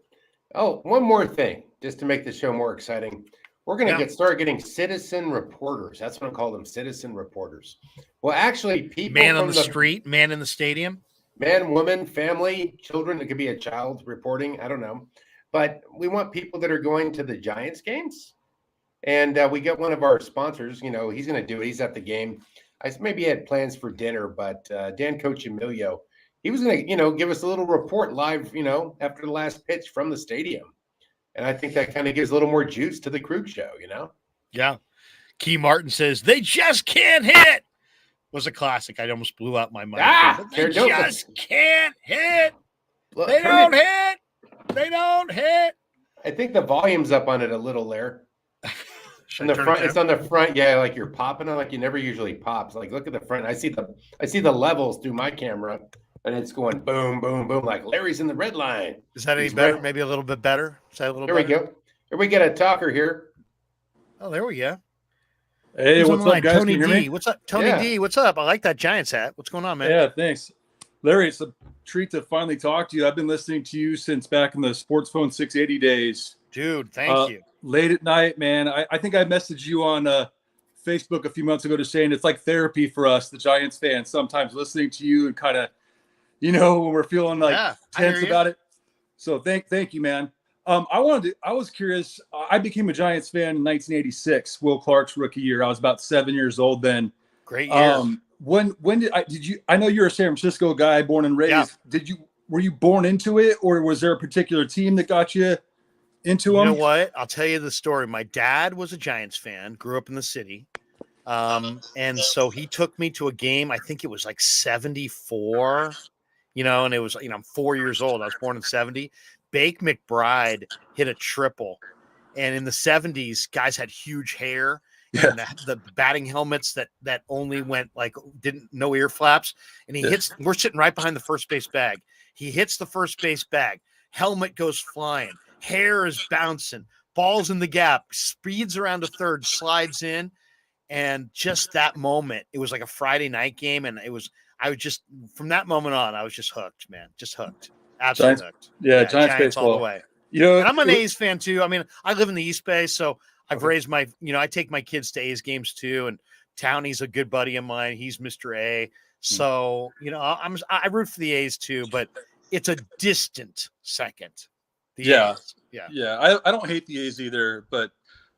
Oh, one more thing, just to make the show more exciting. We're going to start getting citizen reporters. That's what I call them, citizen reporters. Well, actually, people man on the street, man in the stadium. Man, woman, family, children. It could be a child reporting. I don't know. But we want people that are going to the Giants games. And we get one of our sponsors. He's going to do it. He's at the game. Maybe he had plans for dinner, but Dan Coach Emilio, he was going to, give us a little report live, after the last pitch from the stadium. And I think that kind of gives a little more juice to the Krueg show, Yeah. Key Martin says, they just can't hit. Was a classic. I almost blew out my mic. They just can't hit. Look, they don't hit. They don't hit. I think the volume's up on it a little there. In the front, it's on the front. Yeah, like you're popping it like you never usually pops. Like look at the front. I see the levels through my camera, and it's going boom, boom, boom, like Larry's in the red line. Is that any better? Maybe a little bit better. Is that a little? Here we go. Here we get a talker here. Oh, there we go. Hey, what's up, guys? Tony D. What's up, Tony D? What's up? I like that Giants hat. What's going on, man? Yeah, thanks, Larry. It's a treat to finally talk to you. I've been listening to you since back in the Sports Phone 680 days. Dude, thank you. Late at night, man. I think I messaged you on Facebook a few months ago to saying it's like therapy for us, the Giants fans, sometimes listening to you and kind of, when we're feeling like tense about it. So thank you, man. I was curious. I became a Giants fan in 1986, Will Clark's rookie year. I was about 7 years old then. Great year. When did you, I know you're a San Francisco guy, born and raised. Yeah. Were you born into it, or was there a particular team that got you into them? You know what? I'll tell you the story. My dad was a Giants fan, grew up in the city. And so he took me to a game. I think it was like 74, and it was, I'm 4 years old. I was born in 70. Bake McBride hit a triple. And in the 70s, guys had huge hair. Yeah. And the batting helmets that only went no ear flaps. And he hits, we're sitting right behind the first base bag. He hits the first base bag. Helmet goes flying. Hair is bouncing. Ball's in the gap. Speeds around to third. Slides in. And just that moment, it was like a Friday night game. And from that moment on, I was just hooked, man. Just hooked. Absolutely hooked. Yeah, Giants baseball. All the way. And I'm an A's fan too. I mean, I live in the East Bay, so I've raised I take my kids to A's games too. And Townie's a good buddy of mine. He's Mr. A. So, I root for the A's too, but it's a distant second. A's. Yeah. I don't hate the A's either, but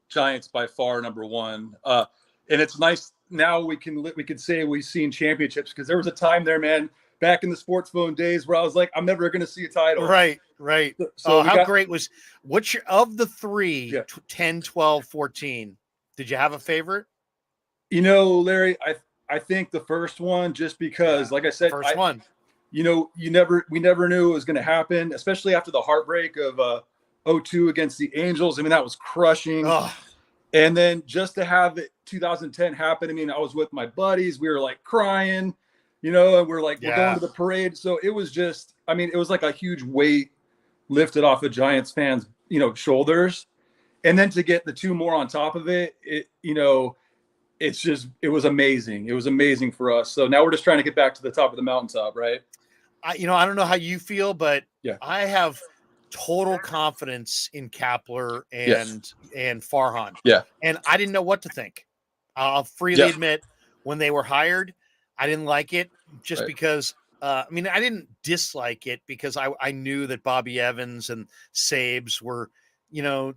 Giants by far number one. And it's nice now we can say we've seen championships, because there was a time there, man, back in the Sports Phone days where I was like, I'm never going to see a title. Right. So great was of the three, 10, 12, 14, did you have a favorite? Larry, I think the first one, just because, like I said, one, we never knew it was going to happen, especially after the heartbreak of 0-2 against the Angels. I mean, that was crushing. And then just to have it 2010 happen. I mean, I was with my buddies. We were like crying, and we're like, we're going to the parade. So it was just, it was like a huge weight lifted off of Giants fans, shoulders. And then to get the two more on top of it, it was amazing. It was amazing for us. So now we're just trying to get back to the top of the mountaintop, right? I don't know how you feel, but I have total confidence in Kapler and Farhan. Yeah. And I didn't know what to think. I'll freely admit, when they were hired. I didn't like it just Right. because, I mean, I didn't dislike it because I knew that Bobby Evans and Sabes were, you know,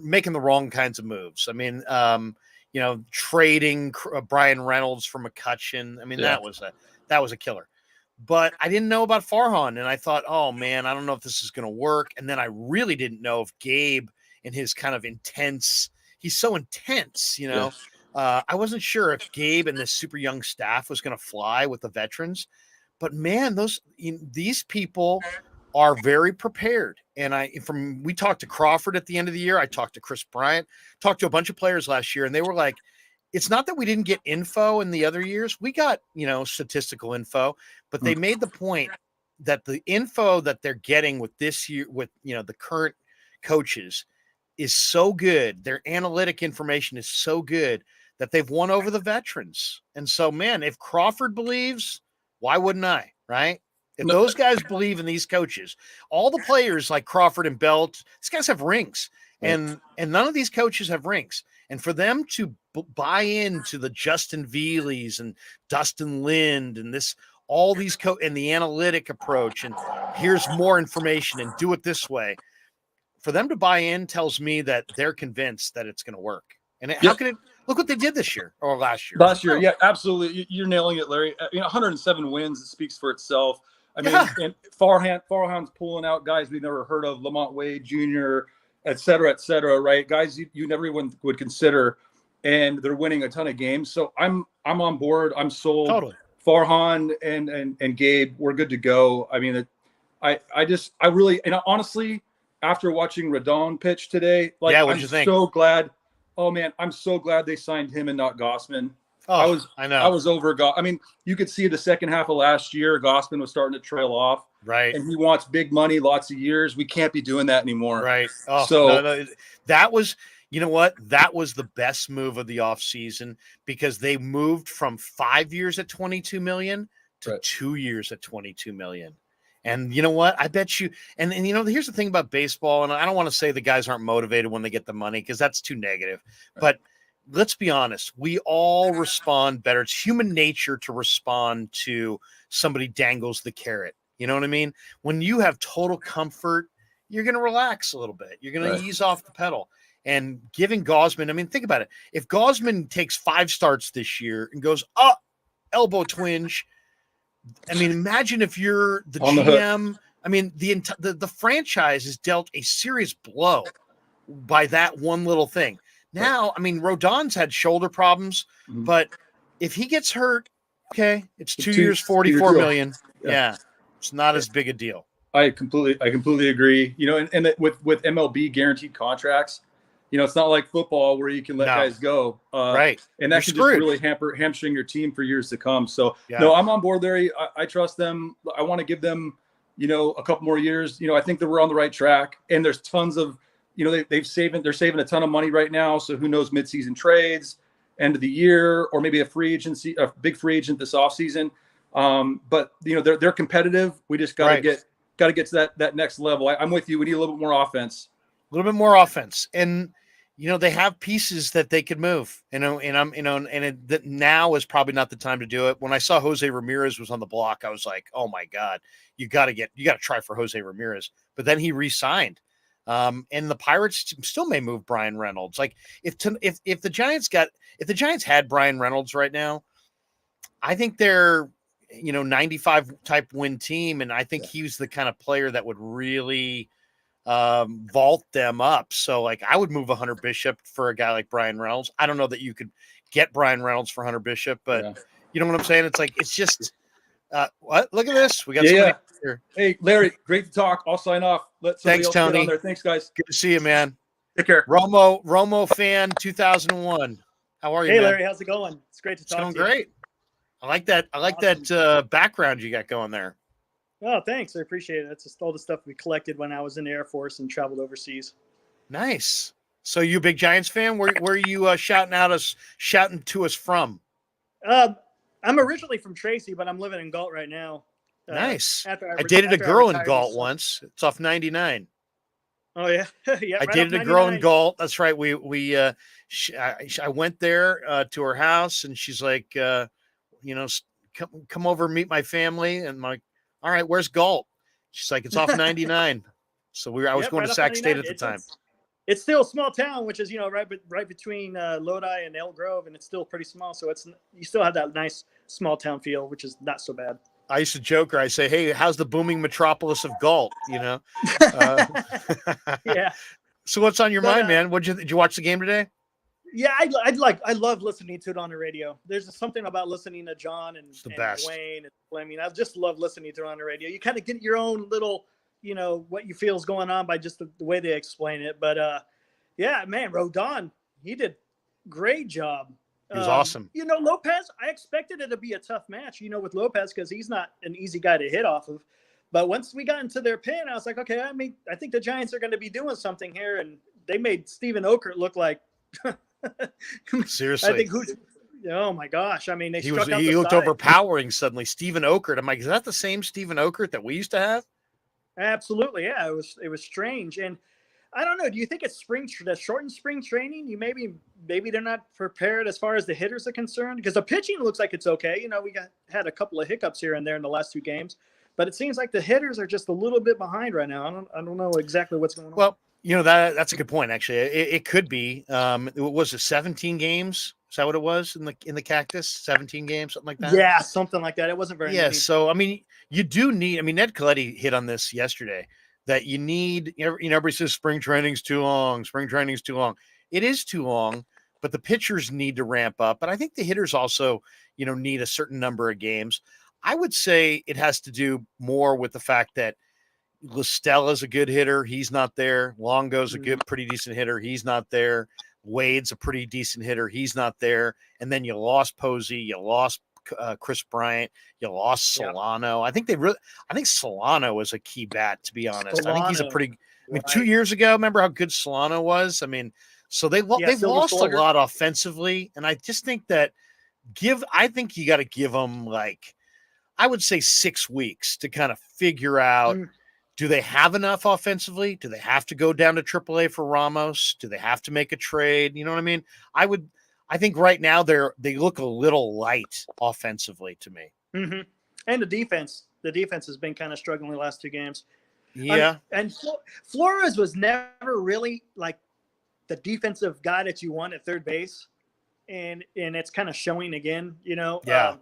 making the wrong kinds of moves. I mean, you know, trading Brian Reynolds for McCutcheon. I mean, Yeah. that was a killer. But I didn't know about Farhan, and I thought, oh man, I don't know if this is going to work. And then I really didn't know if Gabe and his kind of intense. He's so intense, you know. I wasn't sure if Gabe and this super young staff was going to fly with the veterans, but man, these people are very prepared. And we talked to Crawford at the end of the year. I talked to Chris Bryant, talked to a bunch of players last year, and they were like, it's not that we didn't get info in the other years. We got, you know, statistical info, but they made the point that the info that they're getting with this year, with, you know, the current coaches is so good. Their analytic information is so good that they've won over the veterans. And so, man, if Crawford believes, why wouldn't I? Right? If those guys believe in these coaches, all the players like Crawford and Belt, these guys have rings, and none of these coaches have rings. And for them to buy into the Justin Veeleys and Dustin Lind and all these and the analytic approach, and here's more information and do it this way, for them to buy in tells me that they're convinced that it's going to work. And how can it look what they did this year or last year? Yeah, absolutely. You're nailing it, Larry. You know, 107 wins, it speaks for itself. I mean, and Farhan's pulling out guys we've never heard of, Lamont Wade Jr., et cetera, right? Guys you never even would consider, and they're winning a ton of games. So I'm on board. I'm sold. Totally. Farhan and Gabe, we're good to go. I mean, I really, and honestly, after watching Rodon pitch today, like, what'd you think? So glad. Oh man, I'm so glad they signed him and not Gossman. Oh, I know. I was over. I mean, you could see the second half of last year, Gossman was starting to trail off. Right. And he wants big money, lots of years. We can't be doing that anymore. Right. Oh, so no, that was, you know what? That was the best move of the offseason, because they moved from 5 years at $22 million to 2 years at $22 million. And you know what? I bet you, and you know, here's the thing about baseball, and I don't want to say the guys aren't motivated when they get the money, because that's too negative. Right. But let's be honest, we all respond better. It's human nature to respond to somebody dangles the carrot. You know what I mean? When you have total comfort, you're going to relax a little bit. You're going to ease off the pedal. And giving Gausman, I mean, think about it. If Gausman takes 5 starts this year and goes, elbow twinge, I mean, imagine if you're the GM. I mean, the franchise is dealt a serious blow by that one little thing. Now, I mean, Rodon's had shoulder problems, but if he gets hurt, okay, it's 2 years, $44 million. Yeah, it's not as big a deal. I completely agree. You know, and with MLB guaranteed contracts, you know, it's not like football where you can let guys go. Right. And that can just really hamstring your team for years to come. So, no, I'm on board, Larry. I trust them. I want to give them, you know, a couple more years. You know, I think that we're on the right track. And there's tons of, you know, they're saving a ton of money right now. So who knows, midseason trades, end of the year, or maybe a big free agent this offseason. But, you know, they're competitive. We just got to get to that next level. I'm with you. We need a little bit more offense. A little bit more offense. And, you know, they have pieces that they could move, you know, and I'm, you know, and that now is probably not the time to do it. When I saw Jose Ramirez was on the block, I was like, oh my God, you got to try for Jose Ramirez. But then he re-signed. And the Pirates still may move Brian Reynolds. Like if the Giants had Brian Reynolds right now, I think they're, you know, 95 type win team. And I think he's the kind of player that would really vault them up. So like I would move a Hunter Bishop for a guy like Brian Reynolds. I don't know that you could get Brian Reynolds for Hunter Bishop, but you know what I'm saying? It's like, it's just what? Look at this. We got somebody here. Hey, Larry, great to talk. I'll sign off. Thanks, Tony. On there. Thanks, guys. Good to see you, man. Take care. Romo fan 2001. How are you, Hey, man? Larry, how's it going? It's great to talk to you. It's going great. I like that. That background you got going there. Oh, thanks. I appreciate it. That's just all the stuff we collected when I was in the Air Force and traveled overseas. Nice. So you a big Giants fan? Where are you shouting to us from? I'm originally from Tracy, but I'm living in Galt right now. Nice. I dated a girl in Galt once. It's off 99. Oh yeah, yeah. I Right dated off a girl in 99. Galt. That's right. I went there to her house, and she's like, come over and meet my family. And I'm like, all right, where's Galt? She's like, it's off 99. So I was Yep, going right to off Sac State 99. at the time. It's still a small town, which is right between Lodi and Elk Grove, and it's still pretty small. So you still have that nice small town feel, which is not so bad. I used to joke her. I say, hey, how's the booming metropolis of Galt? Yeah. So what's on your But, mind, man? Did you watch the game today? Yeah, I love listening to it on the radio. There's something about listening to John and best. Wayne and Fleming. I just love listening to it on the radio. You kind of get your own little, what you feel is going on by just the way they explain it. But yeah, man, Rodon, he did great job. He was awesome. Lopez, I expected it to be a tough match, with Lopez, because he's not an easy guy to hit off of. But once we got into their pen, I was like, okay, I think the Giants are going to be doing something here. And they made Steven Okert look like seriously. I think oh my gosh. I mean, he looked overpowering suddenly. Steven Okert. I'm like, is that the same Steven Okert that we used to have? Absolutely. Yeah. It was strange. And I don't know. Do you think it's the shortened spring training? Maybe they're not prepared as far as the hitters are concerned, because the pitching looks like it's okay. We had a couple of hiccups here and there in the last 2 games, but it seems like the hitters are just a little bit behind right now. I don't know exactly what's going on. Well, that's a good point. Actually, it could be. It was 17 games. Is that what it was in the Cactus? 17 games, something like that. Yeah, something like that. It wasn't very. Yeah. So you do need. Ned Colletti hit on this yesterday. That you need. Everybody says spring training's too long. Spring training's too long. It is too long, but the pitchers need to ramp up. But I think the hitters also, need a certain number of games. I would say it has to do more with the fact that Listella's a good hitter. He's not there. Longo's a pretty decent hitter. He's not there. Wade's a pretty decent hitter. He's not there. And then you lost Posey. You lost Chris Bryant. You lost Solano. Yep. I think Solano is a key bat, to be honest. I think he's a pretty. 2 years ago, remember how good Solano was? So they've lost a lot offensively, and I just think that I think you got to give them, like, I would say 6 weeks to kind of figure out. Do they have enough offensively? Do they have to go down to AAA for Ramos? Do they have to make a trade? You know what I mean? I think right now they look a little light offensively to me. Mm-hmm. And the defense has been kind of struggling the last 2 games. Yeah. And Flores was never really like the defensive guy that you want at third base. And it's kind of showing again, Yeah.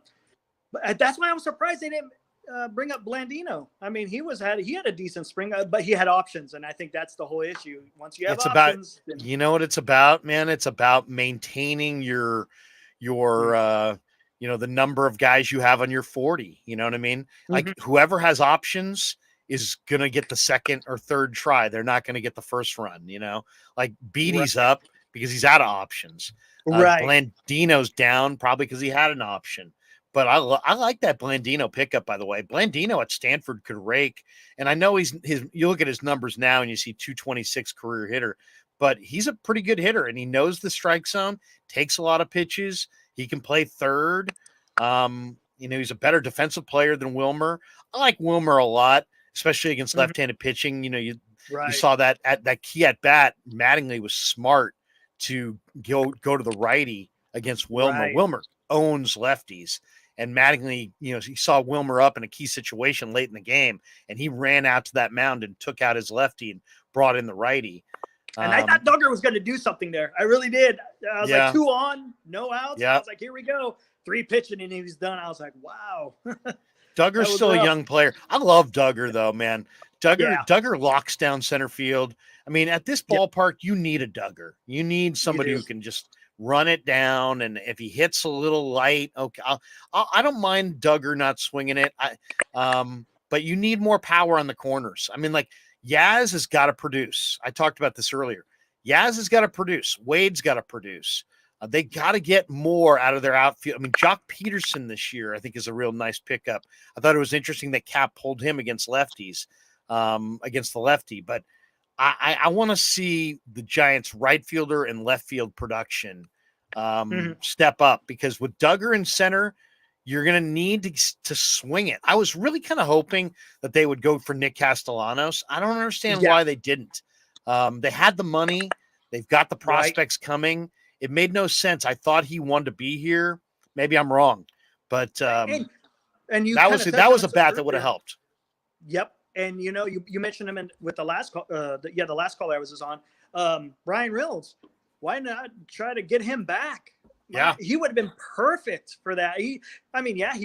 But that's why I was surprised they didn't bring up Blandino. He had a decent spring, but he had options, and I think that's the whole issue. Once you have options, you know what it's about, man. It's about maintaining your the number of guys you have on your 40. You know what I mean? Like whoever has options is gonna get the second or third try. They're not gonna get the first run. Like Beatty's up because he's out of options. Right. Blandino's down probably because he had an option. But I like that Blandino pickup, by the way. Blandino at Stanford could rake. And I know you look at his numbers now and you see 226 career hitter, but he's a pretty good hitter and he knows the strike zone, takes a lot of pitches. He can play third. He's a better defensive player than Wilmer. I like Wilmer a lot, especially against left-handed pitching. You saw that at that key at bat, Mattingly was smart to go to the righty against Wilmer. Right. Wilmer owns lefties. And Mattingly, he saw Wilmer up in a key situation late in the game, and he ran out to that mound and took out his lefty and brought in the righty. And I thought Duggar was going to do something there. I really did. I was like 2 on, no outs. Yeah. I was like, here we go. 3 pitching, and he was done. I was like, wow. Duggar's still a young player. I love Duggar, though, man. Duggar locks down center field. At this ballpark, you need a Duggar. You need somebody who can just run it down, and if he hits a little light, okay, I don't mind Duggar not swinging it. But you need more power on the corners. Yaz has got to produce. I talked about this earlier. Yaz has got to produce. Wade's got to produce. They got to get more out of their outfield. Jock Peterson this year, I think, is a real nice pickup. I thought it was interesting that Cap pulled him against lefties, against the lefty, but I want to see the Giants' right fielder and left field production step up, because with Duggar in center, you're going to need to swing it. I was really kind of hoping that they would go for Nick Castellanos. I don't understand why they didn't. They had the money. They've got the prospects coming. It made no sense. I thought he wanted to be here. Maybe I'm wrong, but and you that was a bat that would have helped. Yep. And you mentioned him with the last call. The last call I was on. Brian Reynolds. Why not try to get him back? Yeah, he would have been perfect for that. He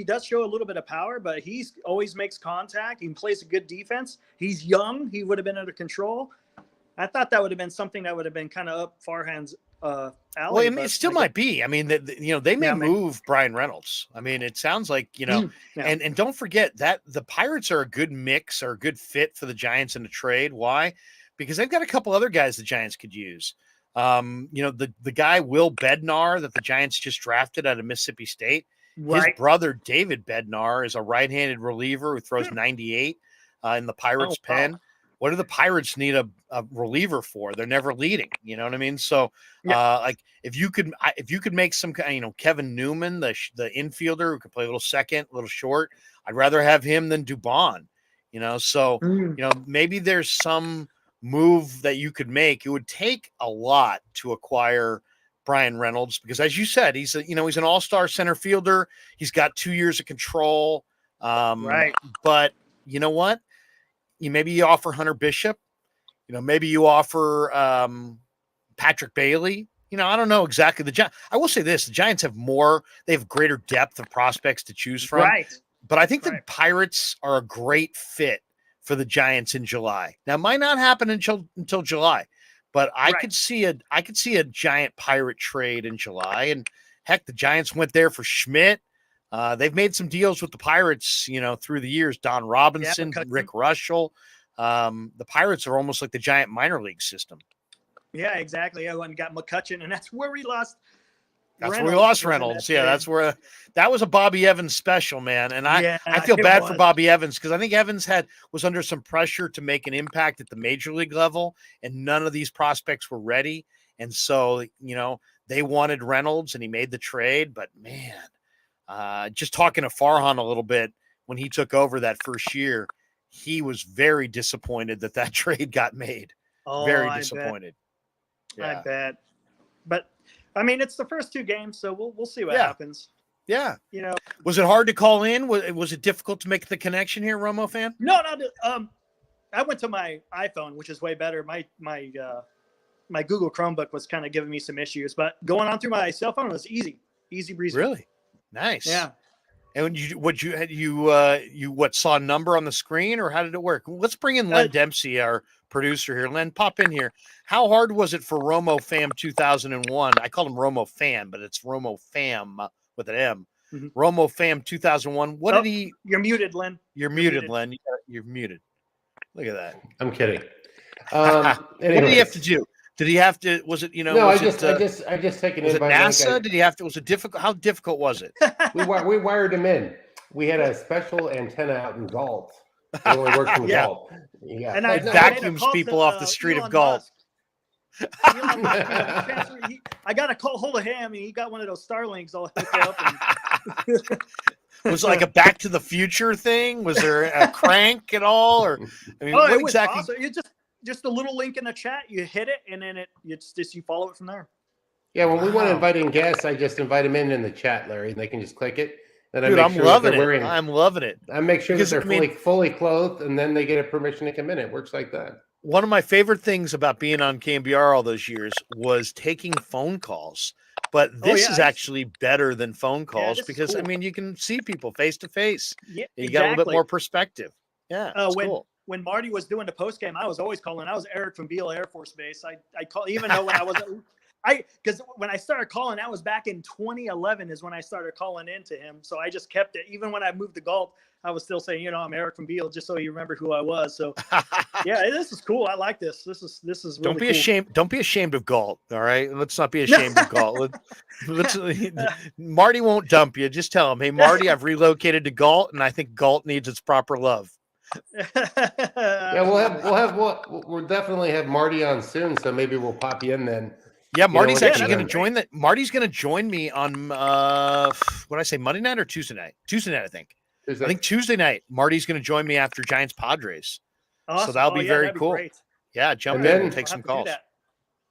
does show a little bit of power, but he's always makes contact. He plays a good defense. He's young. He would have been under control. I thought that would have been something that would have been kind of up Farhan's alley. Well, I mean, it still might be. I mean, they may move Brian Reynolds. I mean, it sounds like, and don't forget that the Pirates are a good mix or a good fit for the Giants in a trade. Why? Because they've got a couple other guys the Giants could use. The guy Will Bednar that the Giants just drafted out of Mississippi State. His brother David Bednar is a right-handed reliever who throws 98 in the Pirates' pen. What do the Pirates need a reliever for? They're never leading. You know what I mean? So, like if you could make some, Kevin Newman, the infielder who could play a little second, a little short. I'd rather have him than Dubon. So maybe there's some move that you could make. It would take a lot to acquire Brian Reynolds because, as you said, he's an all-star center fielder. He's got 2 years of control. But you know what? Maybe you offer Hunter Bishop. Maybe you offer Patrick Bailey. I don't know exactly. I will say this: the Giants have more. They have greater depth of prospects to choose from. Right. But I think the Pirates are a great fit for the Giants in July. Now, it might not happen until July, but I could see a Giant Pirate trade in July. And heck, the Giants went there for Schmidt. They've made some deals with the Pirates, through the years. Don Robinson, Rick Russell. The Pirates are almost like the Giant minor league system. Yeah, exactly. I went and got McCutcheon, and that's where we lost. That's where we lost Reynolds. Yeah, that's where that was a Bobby Evans special, man. And I feel bad for Bobby Evans because I think Evans was under some pressure to make an impact at the major league level, and none of these prospects were ready. And so, they wanted Reynolds, and he made the trade. But man, just talking to Farhan a little bit when he took over that first year, he was very disappointed that trade got made. Very disappointed. I bet. But I mean, it's the first 2 games, so we'll see what happens. Yeah. Was it hard to call in? Was it difficult to make the connection here, Romo fan? No. I went to my iPhone, which is way better. My Google Chromebook was kind of giving me some issues, but going on through my cell phone was easy breezy. Really? Nice. Yeah. And you saw a number on the screen, or how did it work? Let's bring in Len Dempsey, our producer here. Len, pop in here. How hard was it for Romo Fam 2001? I called him Romo Fam, but it's Romo Fam with an M. Mm-hmm. Romo Fam 2001. What did he? You're muted, Len. You're muted, Len. You're muted. Look at that. I'm kidding. What did he have to do? Did he have to? Was it No, I just taken was it NASA? Did he have to? Was it difficult? How difficult was it? we wired him in. We had a special antenna out in Galt. It only works in Galt. Yeah, and it vacuums people off the street of Galt. I got a hold of him, and he got one of those Starlinks all hooked up. Was it like a Back to the Future thing? Was there a crank at all? Or what it exactly? Was awesome. It just a little link in the chat. You hit it, and then you follow it from there. Yeah, when we want to invite in guests, I just invite them in the chat, Larry, and they can just click it. And I'm loving it. I'm loving it. I make sure that they're fully clothed, and then they get a permission to come in. It works like that. One of my favorite things about being on KMBR all those years was taking phone calls. But this is actually better than phone calls because, cool. You can see people face to face. Yeah, you got a little bit more perspective. Yeah, cool. When Marty was doing the post game, I was always calling. I was Eric from Beale Air Force Base. I call even though when I wasn't, because when I started calling, that was back in 2011 is when I started calling in to him. So I just kept it. Even when I moved to Galt, I was still saying, I'm Eric from Beale, just so you remember who I was. So yeah, this is cool. I like this. This is really Don't be ashamed. Don't be ashamed of Galt. All right. Let's not be ashamed of Galt. Marty won't dump you. Just tell him, hey, Marty, I've relocated to Galt, and I think Galt needs its proper love. Yeah, we'll definitely have Marty on soon, so maybe we'll pop you in then. Yeah, Marty's actually going to join that. Marty's going to join me on what did I say, Monday night or Tuesday night? Tuesday night, I think. I think Tuesday night. Marty's going to join me after Giants Padres. Awesome. So that'll be very cool. Yeah, jump And in then- and take We'll some have to do calls. that.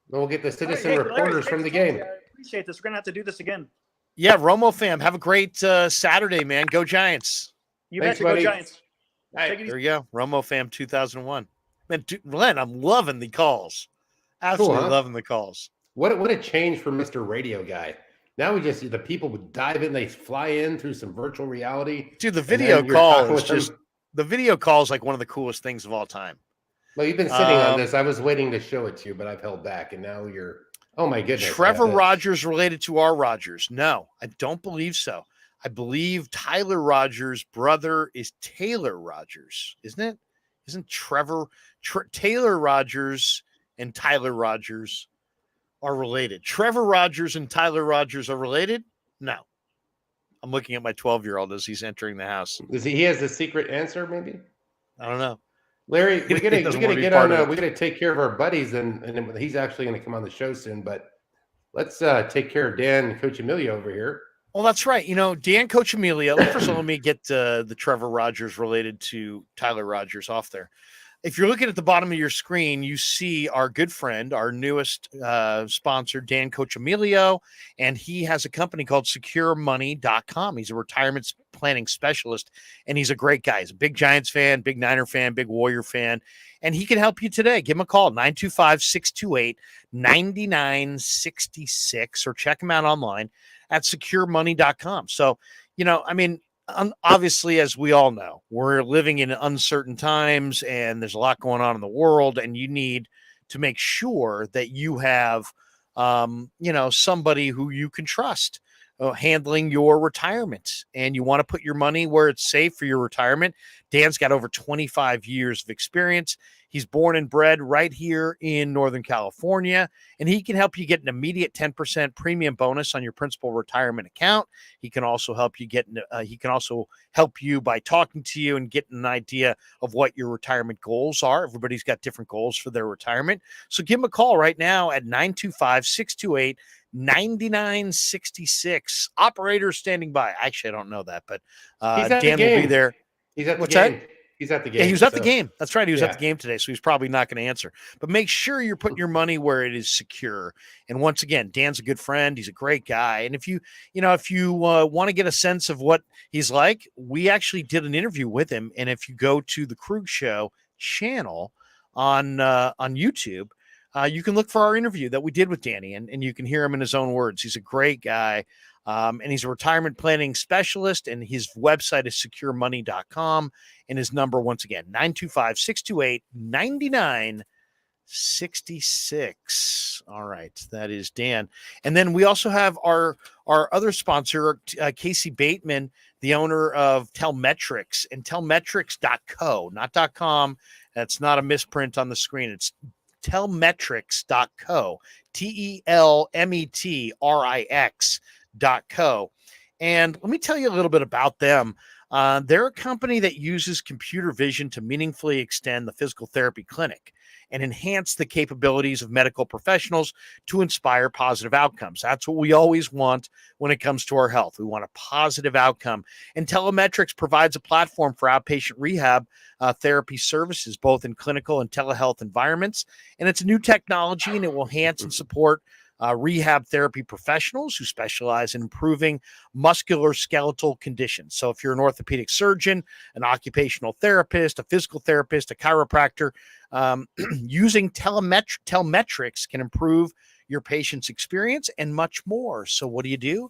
We'll get the citizen All right, hey, Larry, reporters great from the to talk to game. you. I appreciate this. We're gonna have to do this again. Yeah, Romo fam, have a great Saturday, man. Go Giants. You Thanks, betcha. Go buddy. Giants. All right. Take it easy. There you go. Romo fam 2001. Man, Len, I'm loving the calls. Absolutely huh? loving the calls. What a change for Mr. Radio Guy. Now we just the people would dive in, they fly in through some virtual reality. Dude, the and video then you're call talking is with them. just the video call is like one of the coolest things of all time. Well, you've been sitting on this. I was waiting to show it to you, but I've held back, and now you're. Oh my goodness! Trevor Rogers related to our Rogers? No, I don't believe so. I believe Tyler Rogers' brother is Taylor Rogers, isn't it? Isn't Taylor Rogers and Tyler Rogers are related? Trevor Rogers and Tyler Rogers are related? No. I'm looking at my 12-year-old as he's entering the house. He has the secret answer, maybe. I don't know. Larry, we gotta get on. We gotta take care of our buddies, and he's actually going to come on the show soon. But let's take care of Dan and Coach Emilio over here. Well, that's right. Dan Coach Emilio. First of all, let me get the Trevor Rogers related to Tyler Rogers off there. If you're looking at the bottom of your screen, you see our good friend, our newest sponsor, Dan Coach Emilio, and he has a company called SecureMoney.com. He's a retirement planning specialist, and he's a great guy. He's a big Giants fan, big Niner fan, big Warrior fan, and he can help you today. Give him a call, 925-628-9966, or check him out online at SecureMoney.com. So, obviously, as we all know, we're living in uncertain times and there's a lot going on in the world, and you need to make sure that you have, somebody who you can trust handling your retirement, and you want to put your money where it's safe for your retirement. Dan's got over 25 years of experience. He's born and bred right here in Northern California, and he can help you get an immediate 10% premium bonus on your principal retirement account. He can also help you by talking to you and getting an idea of what your retirement goals are. Everybody's got different goals for their retirement. So give him a call right now at 925-628-9966. Operator standing by. Actually, I don't know that, but Dan will be there. He's at the What's game. that? He's at the game. Yeah, he was at the game. That's right. He was at the game today, so he's probably not going to answer. But make sure you're putting your money where it is secure. And once again, Dan's a good friend. He's a great guy. And if you want to get a sense of what he's like, we actually did an interview with him. And if you go to the Krueg Show channel on YouTube, you can look for our interview that we did with Danny, and you can hear him in his own words. He's a great guy. And he's a retirement planning specialist, and his website is SecureMoney.com, and his number, once again, 925-628-9966. All right, that is Dan. And then we also have our other sponsor, Casey Bateman, the owner of Telmetrics, and Telmetrics.co, not .com. That's not a misprint on the screen. It's Telmetrics.co, Telmetrix.co. And let me tell you a little bit about them. They're a company that uses computer vision to meaningfully extend the physical therapy clinic and enhance the capabilities of medical professionals to inspire positive outcomes. That's what we always want when it comes to our health. We want a positive outcome. And Telemetrics provides a platform for outpatient rehab therapy services, both in clinical and telehealth environments. And it's a new technology, and it will enhance and support rehab therapy professionals who specialize in improving musculoskeletal conditions. So if you're an orthopedic surgeon, an occupational therapist, a physical therapist, a chiropractor, using Telmetrics can improve your patient's experience and much more. So what do?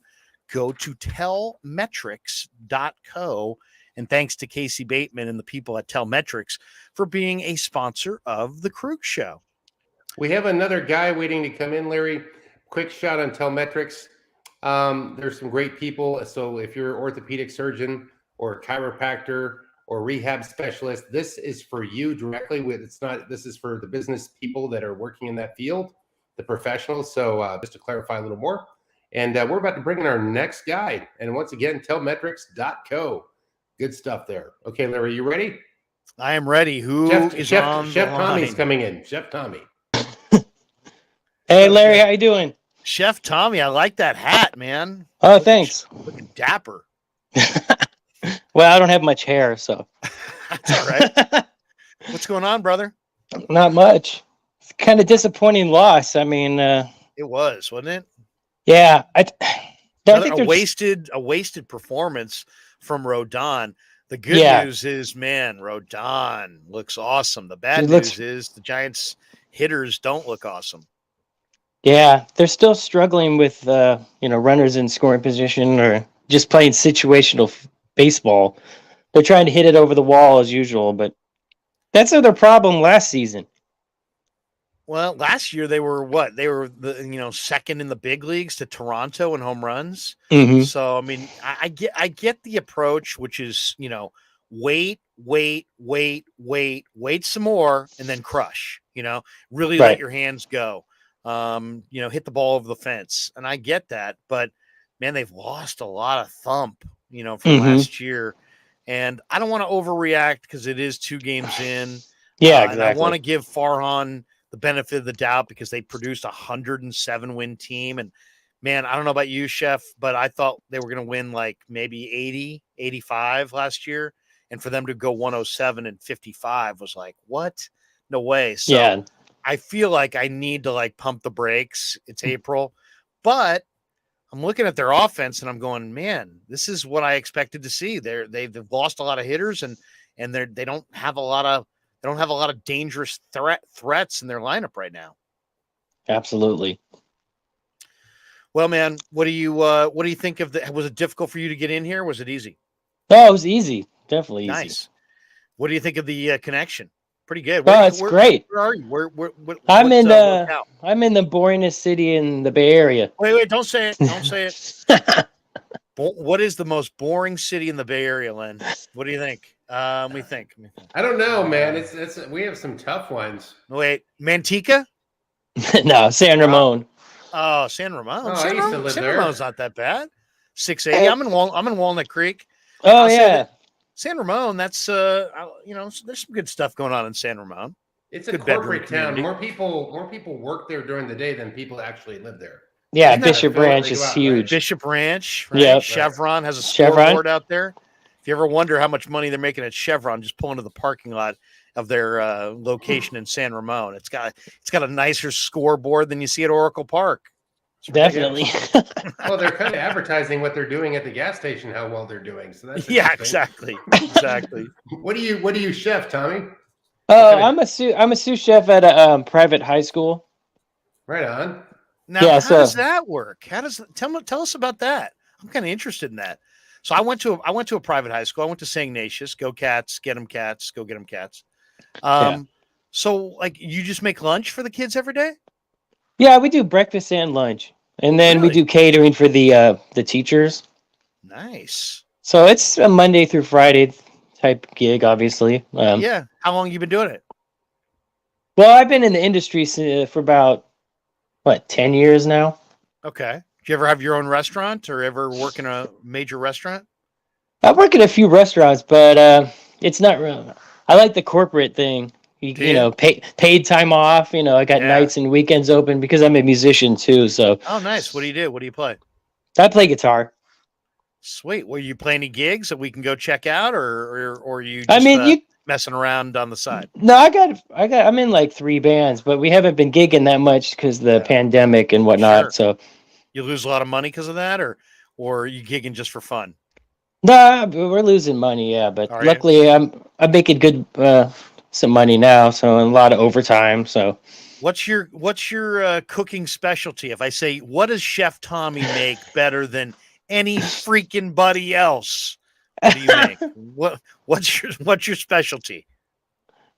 Go to Telmetrics.co. And thanks to Casey Bateman and the people at Telmetrics for being a sponsor of the Krueg Show. We have another guy waiting to come in, Larry. Quick shot on Telmetrics. There's some great people. So if you're an orthopedic surgeon or a chiropractor or rehab specialist, this is for you directly. This is for the business people that are working in that field, the professionals. So just to clarify a little more. And we're about to bring in our next guy. And once again, Telmetrics.co. Good stuff there. Okay, Larry, you ready? I am ready. Chef Tommy's coming in. Chef Tommy. Hey, Larry, how you doing? Chef Tommy, I like that hat, man. Oh, thanks. Looking dapper. Well, I don't have much hair, so. That's all right. What's going on, brother? Not much. kind of disappointing loss. I mean, It was, wasn't it? yeah, I think A wasted performance from Rodon. The good Yeah. news is, man, Rodon looks awesome. The bad It looks- news is the Giants hitters don't look awesome. Yeah, they're still struggling with runners in scoring position or just playing situational baseball. They're trying to hit it over the wall as usual, but that's their problem last season. Well, last year they were what? They were second in the big leagues to Toronto in home runs. Mm-hmm. So I mean, I get the approach, which is wait some more and then crush. Really Right. let your hands go. Hit the ball over the fence, and I get that, but man, they've lost a lot of thump, from last year, and I don't want to overreact because it is 2 games in. Yeah, And I exactly. want to give Farhan the benefit of the doubt because they produced a 107-win team. And man, I don't know about you, Chef, but I thought they were going to win like maybe 80, 85 last year. And for them to go 107 and 55 was like, what? No way. So Yeah. I feel like I need to like pump the brakes. It's April, but I'm looking at their offense and I'm going, man, this is what I expected to see. They've lost a lot of hitters and they don't have a lot of dangerous threats in their lineup right now. Absolutely. Well, man, what do you think of was it difficult for you to get in here? Was it easy? No, it was easy. Definitely easy. Nice. What do you think of the connection? Pretty good. It's great. Where are you? I'm in the boringest city in the Bay Area. Wait, don't say it. Don't say it. What is the most boring city in the Bay Area, Len? What do you think? Let me think. I don't know, man. It's we have some tough ones. Wait, Manteca? No, San Ramon. Oh, San Ramon. Oh, I used to live San there. Ramon's not that bad. 680. I'm in Walnut Creek. Oh, I'll say yeah. that San Ramon. That's there's some good stuff going on in San Ramon. It's a Good bedroom corporate town. community. More people work there during the day than people actually live there. Yeah, Isn't that Bishop a film Ranch they is go out, huge. Bishop Ranch, right? Yep. Chevron has a Chevron. scoreboard out there. If you ever wonder how much money they're making at Chevron, just pull into the parking lot of their location in San Ramon. It's got a nicer scoreboard than you see at Oracle Park. Definitely. Well, they're kind of advertising what they're doing at the gas station, how well they're doing. So that's Yeah, interesting. exactly. What do you chef, Tommy? Oh, I'm a sous chef at a private high school. Right on. Now, Yeah, how does that work? Tell us about that? I'm kind of interested in that. So I went to a private high school. I went to St. Ignatius. Go Cats, get them Cats. Go get them Cats. So like you just make lunch for the kids every day? Yeah, we do breakfast and lunch, and then we Really? do catering for the teachers. Nice. So it's a Monday through Friday type gig, obviously. Yeah. How long you been doing it? Well, I've been in the industry for about 10 years now. Okay. Do you ever have your own restaurant or ever work in a major restaurant? I work at a few restaurants, but it's not real. I like the corporate thing. Paid time off. I got nights and weekends open because I'm a musician too. So. Oh, nice. What do you do? What do you play? I play guitar. Sweet. Will you play any gigs that we can go check out, or you? Just, messing around on the side. No, I'm in like 3 bands, but we haven't been gigging that much because the pandemic and whatnot. Sure. So. You lose a lot of money because of that, or are you gigging just for fun? No, we're losing money, yeah. But luckily, I'm making good some money now, so a lot of overtime. So, what's your cooking specialty? If I say, what does Chef Tommy make better than any freaking buddy else? What do you make? What's your specialty?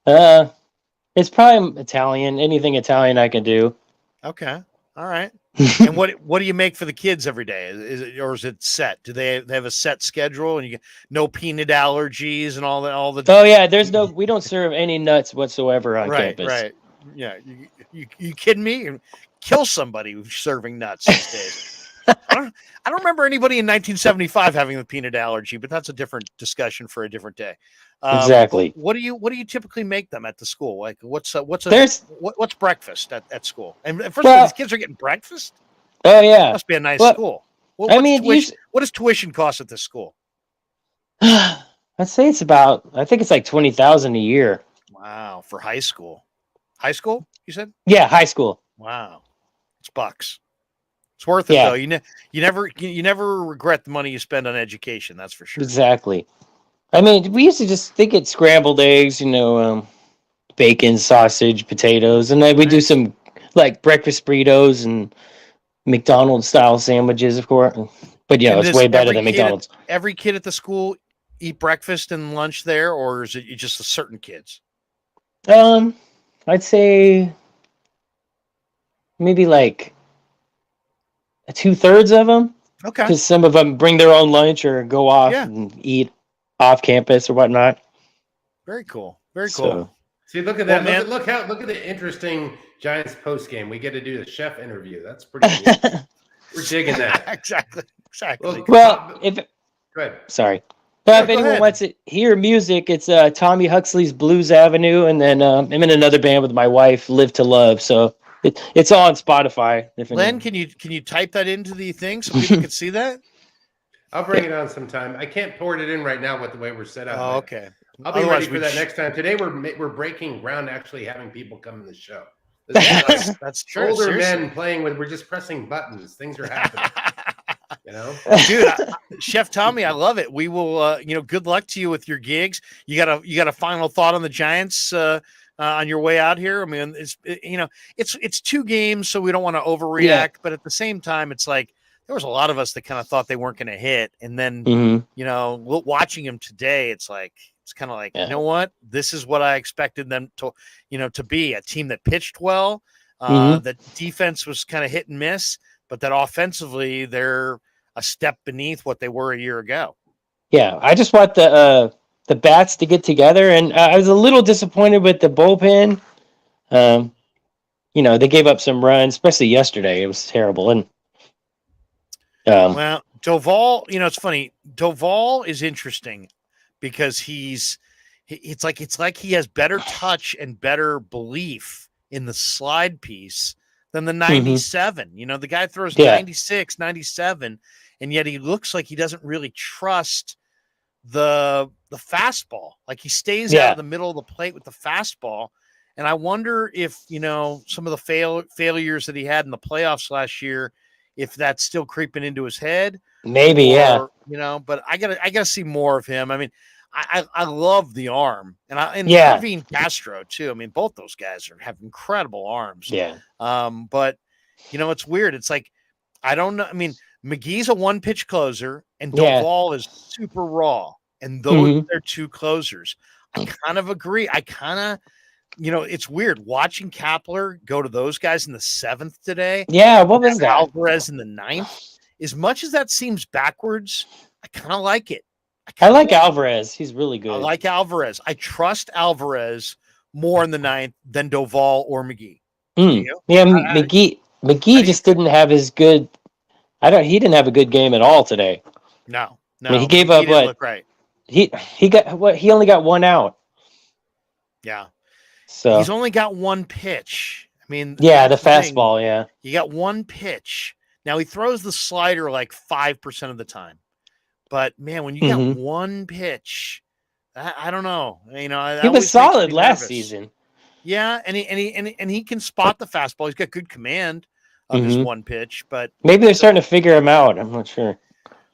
It's probably Italian. Anything Italian I can do. Okay, all right. And what do you make for the kids every day? Is it set? Do they have a set schedule and you get no peanut allergies and all the? Oh yeah, we don't serve any nuts whatsoever on campus. Right. Yeah, you kidding me? Kill somebody who's serving nuts these days. I don't remember anybody in 1975 having a peanut allergy, but that's a different discussion for a different day. Exactly. What do you typically make them at the school? Like what's breakfast at school? And first of all, these kids are getting breakfast. Oh yeah, must be a nice school. What does tuition cost at this school? I'd say I think it's like $20,000 a year. Wow, for high school. High school? You said? Yeah, high school. Wow, it's bucks. It's worth it though. You never regret the money you spend on education. That's for sure. Exactly. I mean, we used to just think it's scrambled eggs, bacon, sausage, potatoes, and then we do some like breakfast burritos and McDonald's style sandwiches, of course. But it's way better than McDonald's. Every kid at the school eat breakfast and lunch there, or is it just certain kids? I'd say maybe like 2/3 of them. Okay. Because some of them bring their own lunch or go off and eat off campus or whatnot. Very cool. Very cool. So, see, look at that. Look at the interesting Giants post game. We get to do the chef interview. That's pretty cool. We're digging that. Exactly. Well, go ahead. Sorry. Yeah, if anyone wants to hear music, it's Tommy Huxley's Blues Avenue, and then I'm in another band with my wife, Live to Love. So it's all on Spotify. Len, can you type that into the thing so people can see that? I'll bring it on sometime. I can't pour it in right now with the way we're set up. Oh, okay. I'll be ready for that next time. Today we're breaking ground, actually having people come in the show. That's true. Older men playing with. We're just pressing buttons. Things are happening. Dude, Chef Tommy, I love it. We will. Good luck to you with your gigs. You got a final thought on the Giants on your way out here? I mean, it's 2 games, so we don't want to overreact, but at the same time, it's like there was a lot of us that kind of thought they weren't going to hit, and then watching them today, it's kind of like, you know what? This is what I expected them to be, a team that pitched well, that defense was kind of hit and miss, but that offensively they're a step beneath what they were a year ago. Yeah, I just want the bats to get together, and I was a little disappointed with the bullpen. They gave up some runs, especially yesterday. It was terrible. And well, Doval, it's funny. Doval is interesting because it's like he has better touch and better belief in the slide piece than the 97. The guy throws 96, 97, and yet he looks like he doesn't really trust the fastball. Like he stays out of the middle of the plate with the fastball. And I wonder if, some of the failures that he had in the playoffs last year, if that's still creeping into his head. Maybe, but I gotta see more of him. I mean, I love the arm, and Irvin Castro too. I mean, both those guys have incredible arms. Yeah. But it's weird. It's like, I don't know. I mean, McGee's a 1-pitch closer, and Doval is super raw, and those are 2 closers. I kind of agree. It's weird watching Kapler go to those guys in the 7th today. Yeah, what was that? Alvarez in the 9th. As much as that seems backwards, I kind of like it. I like Alvarez. He's really good. I like Alvarez. I trust Alvarez more in the 9th than Doval or McGee. Yeah, McGee just didn't have his good. He didn't have a good game at all today. No. I mean, he gave up what? Look right. He got what? He only got 1 out. Yeah. So he's only got 1 pitch. I mean, the fastball. Yeah. He got 1 pitch. Now he throws the slider like 5% of the time. But man, when you got 1 pitch, I don't know. He was solid last season. Yeah, and he can spot the fastball. He's got good command of his 1 pitch, but maybe they're starting to figure him out. I'm not sure.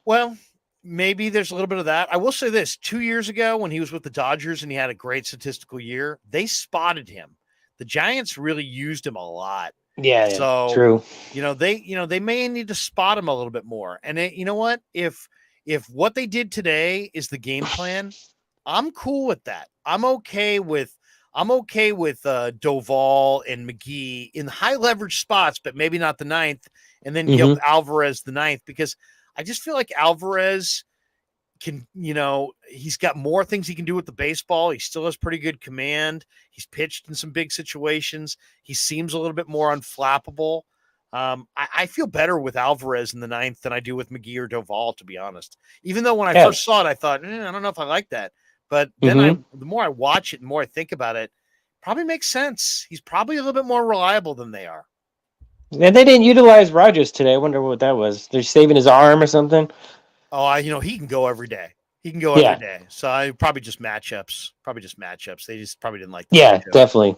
Well, maybe there's a little bit of that. I will say this: 2 years ago, when he was with the Dodgers and he had a great statistical year, they spotted him. The Giants really used him a lot. Yeah. So true. They may need to spot him a little bit more. And you know what? If what they did today is the game plan, I'm cool with that. I'm okay with Doval and McGee in high leverage spots, but maybe not the 9th, and then give Alvarez the 9th, because I just feel like Alvarez can, he's got more things he can do with the baseball. He still has pretty good command. He's pitched in some big situations. He seems a little bit more unflappable. I feel better with Alvarez in the 9th than I do with McGee or Doval, to be honest. Even though when I first saw it, I thought, I don't know if I like that. But then the more I watch it, the more I think about it, probably makes sense. He's probably a little bit more reliable than they are. And they didn't utilize Rogers today. I wonder what that was. They're saving his arm or something. Oh, he can go every day. He can go every day. So probably just matchups. They just probably didn't like that. Yeah, definitely.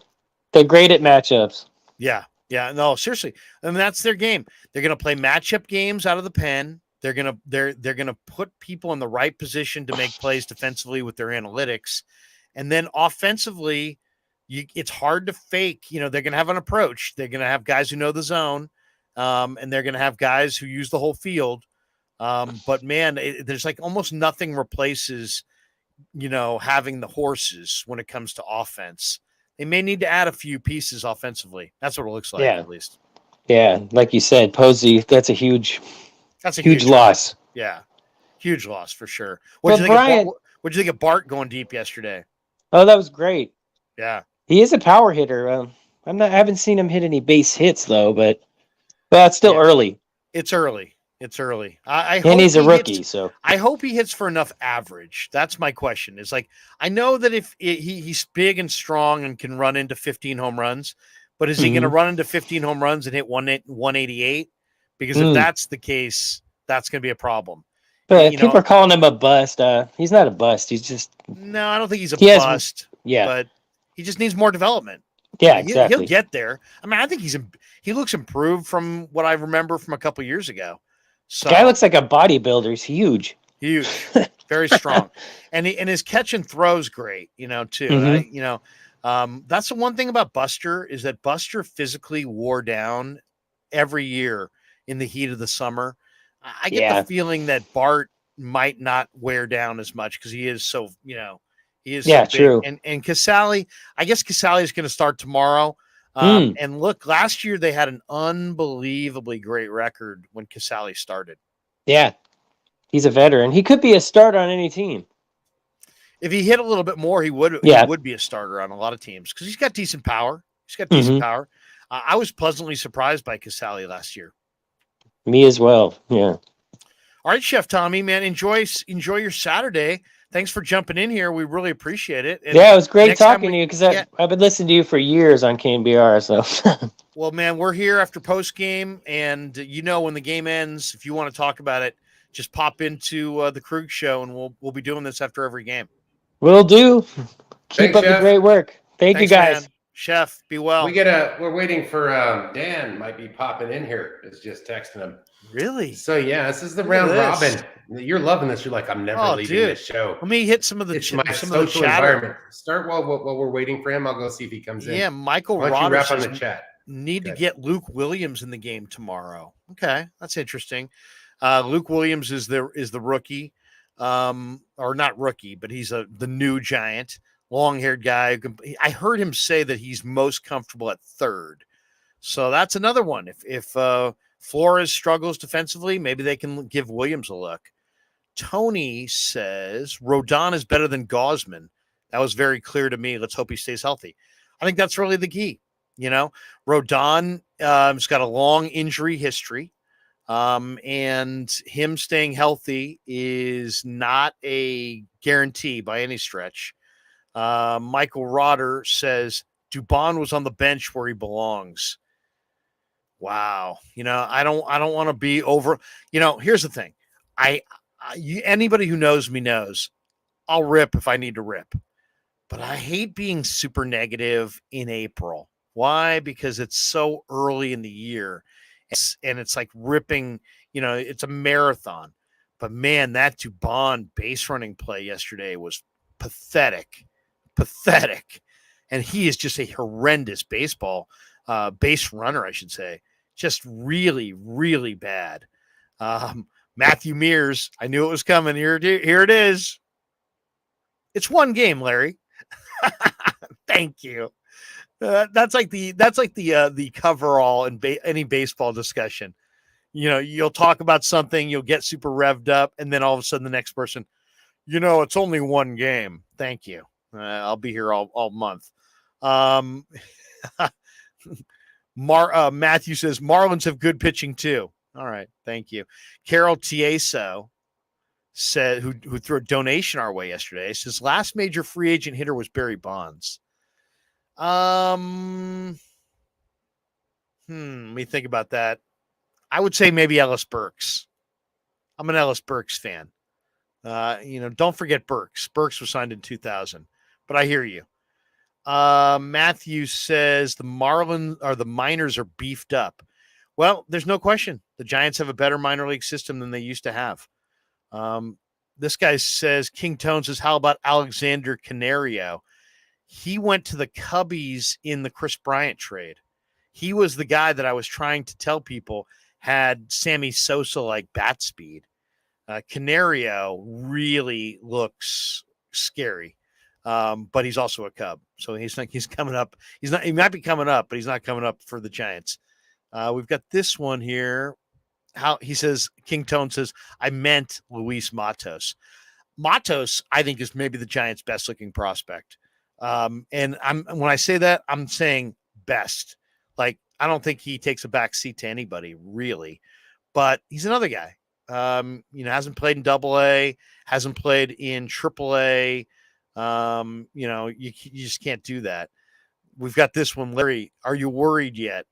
They're great at matchups. Yeah. Yeah. No, seriously. I mean, that's their game. They're going to play matchup games out of the pen. They're going to put people in the right position to make plays defensively with their analytics. And then offensively, it's hard to fake. They're going to have an approach. They're going to have guys who know the zone, and they're going to have guys who use the whole field. But man, there's like almost nothing replaces, having the horses when it comes to offense. They may need to add a few pieces offensively. That's what it looks like, at least. Yeah, like you said, Posey. That's a huge loss. Yeah, huge loss for sure. What did you think of Bart going deep yesterday? Oh, that was great. Yeah, he is a power hitter. I haven't seen him hit any base hits though, but it's still early. It's early. And he's a rookie, so I hope he hits for enough average. That's my question. It's like, I know that if he's big and strong and can run into 15 home runs, but is he going to run into 15 home runs and hit 188? Because if that's the case, that's going to be a problem. But people are calling him a bust. He's not a bust. He's just no. I don't think he's a bust. But he just needs more development. Yeah, exactly. He'll get there. I mean, I think he looks improved from what I remember from a couple years ago. So guy looks like a bodybuilder. He's huge, very strong, and his catch and throws great. Too. That's the one thing about Buster is that Buster physically wore down every year in the heat of the summer. I get the feeling that Bart might not wear down as much because he is so he is so big. True. And Casale, I guess Casale is going to start tomorrow. And look, last year they had an unbelievably great record when Casale started. Yeah, he's a veteran. He could be a starter on any team. If he hit a little bit more, he would be a starter on a lot of teams because he's got decent power. Power. I was pleasantly surprised by Casale last year. Me as well. Yeah. All right, Chef Tommy, man, enjoy your Saturday. Thanks for jumping in here. We really appreciate it. And it was great talking to you because I've been listening to you for years on KNBR. So, well, man, we're here after post game, and when the game ends, if you want to talk about it, just pop into the Krueg show, and we'll be doing this after every game. Will do. Keep up the great work. Thanks, you guys. Man. Chef, be well. We're waiting for Dan might be popping in here. It's just texting him. Really? So this is the round robin. You're loving this. You're like, I'm never leaving this show. Let me hit some of the my social environment. Start while we're waiting for him. I'll go see if he comes in. Yeah, Michael Rodon on the chat. Need to get Luke Williams in the game tomorrow. Okay, that's interesting. Luke Williams is the rookie, or not rookie, but he's the new Giant, long-haired guy. I heard him say that he's most comfortable at third. So that's another one. If Flores struggles defensively, maybe they can give Williams a look. Tony says Rodon is better than Gausman. That was very clear to me. Let's hope he stays healthy. I think that's really the key. Rodon has got a long injury history, and him staying healthy is not a guarantee by any stretch. Michael Rotter says Dubon was on the bench where he belongs. Wow. I don't want to be over, here's the thing. Anybody who knows me knows I'll rip if I need to rip, but I hate being super negative in April. Why? Because it's so early in the year and it's like ripping, it's a marathon, but man, that Dubon base running play yesterday was pathetic. And he is just a horrendous base runner, I should say. Just really, really bad. Matthew Mears, I knew it was coming. Here it is. It's one game, Larry. Thank you. That's like the coverall in any baseball discussion. You'll talk about something, you'll get super revved up, and then all of a sudden the next person, it's only one game. Thank you. I'll be here all month. Matthew says Marlins have good pitching too. All right, thank you. Carol Tieso said, who threw a donation our way yesterday, says last major free agent hitter was Barry Bonds. Let me think about that. I would say maybe Ellis Burks. I'm an Ellis Burks fan. Don't forget Burks. Burks was signed in 2000, but I hear you. Matthew says the minors are beefed up. Well, there's no question. The Giants have a better minor league system than they used to have. This guy says, King Tone says, how about Alexander Canario? He went to the Cubbies in the Chris Bryant trade. He was the guy that I was trying to tell people had Sammy Sosa-like bat speed. Canario really looks scary, but he's also a Cub. So he's coming up. He might be coming up, but he's not coming up for the Giants. We've got this one here. How he says, King Tone says, I meant Luis Matos. Matos, I think, is maybe the Giants' best looking prospect. And when I say that, I'm saying best. Like, I don't think he takes a back seat to anybody, really. But he's another guy. Hasn't played in AA, hasn't played in AAA. You just can't do that. We've got this one, Larry. Are you worried yet?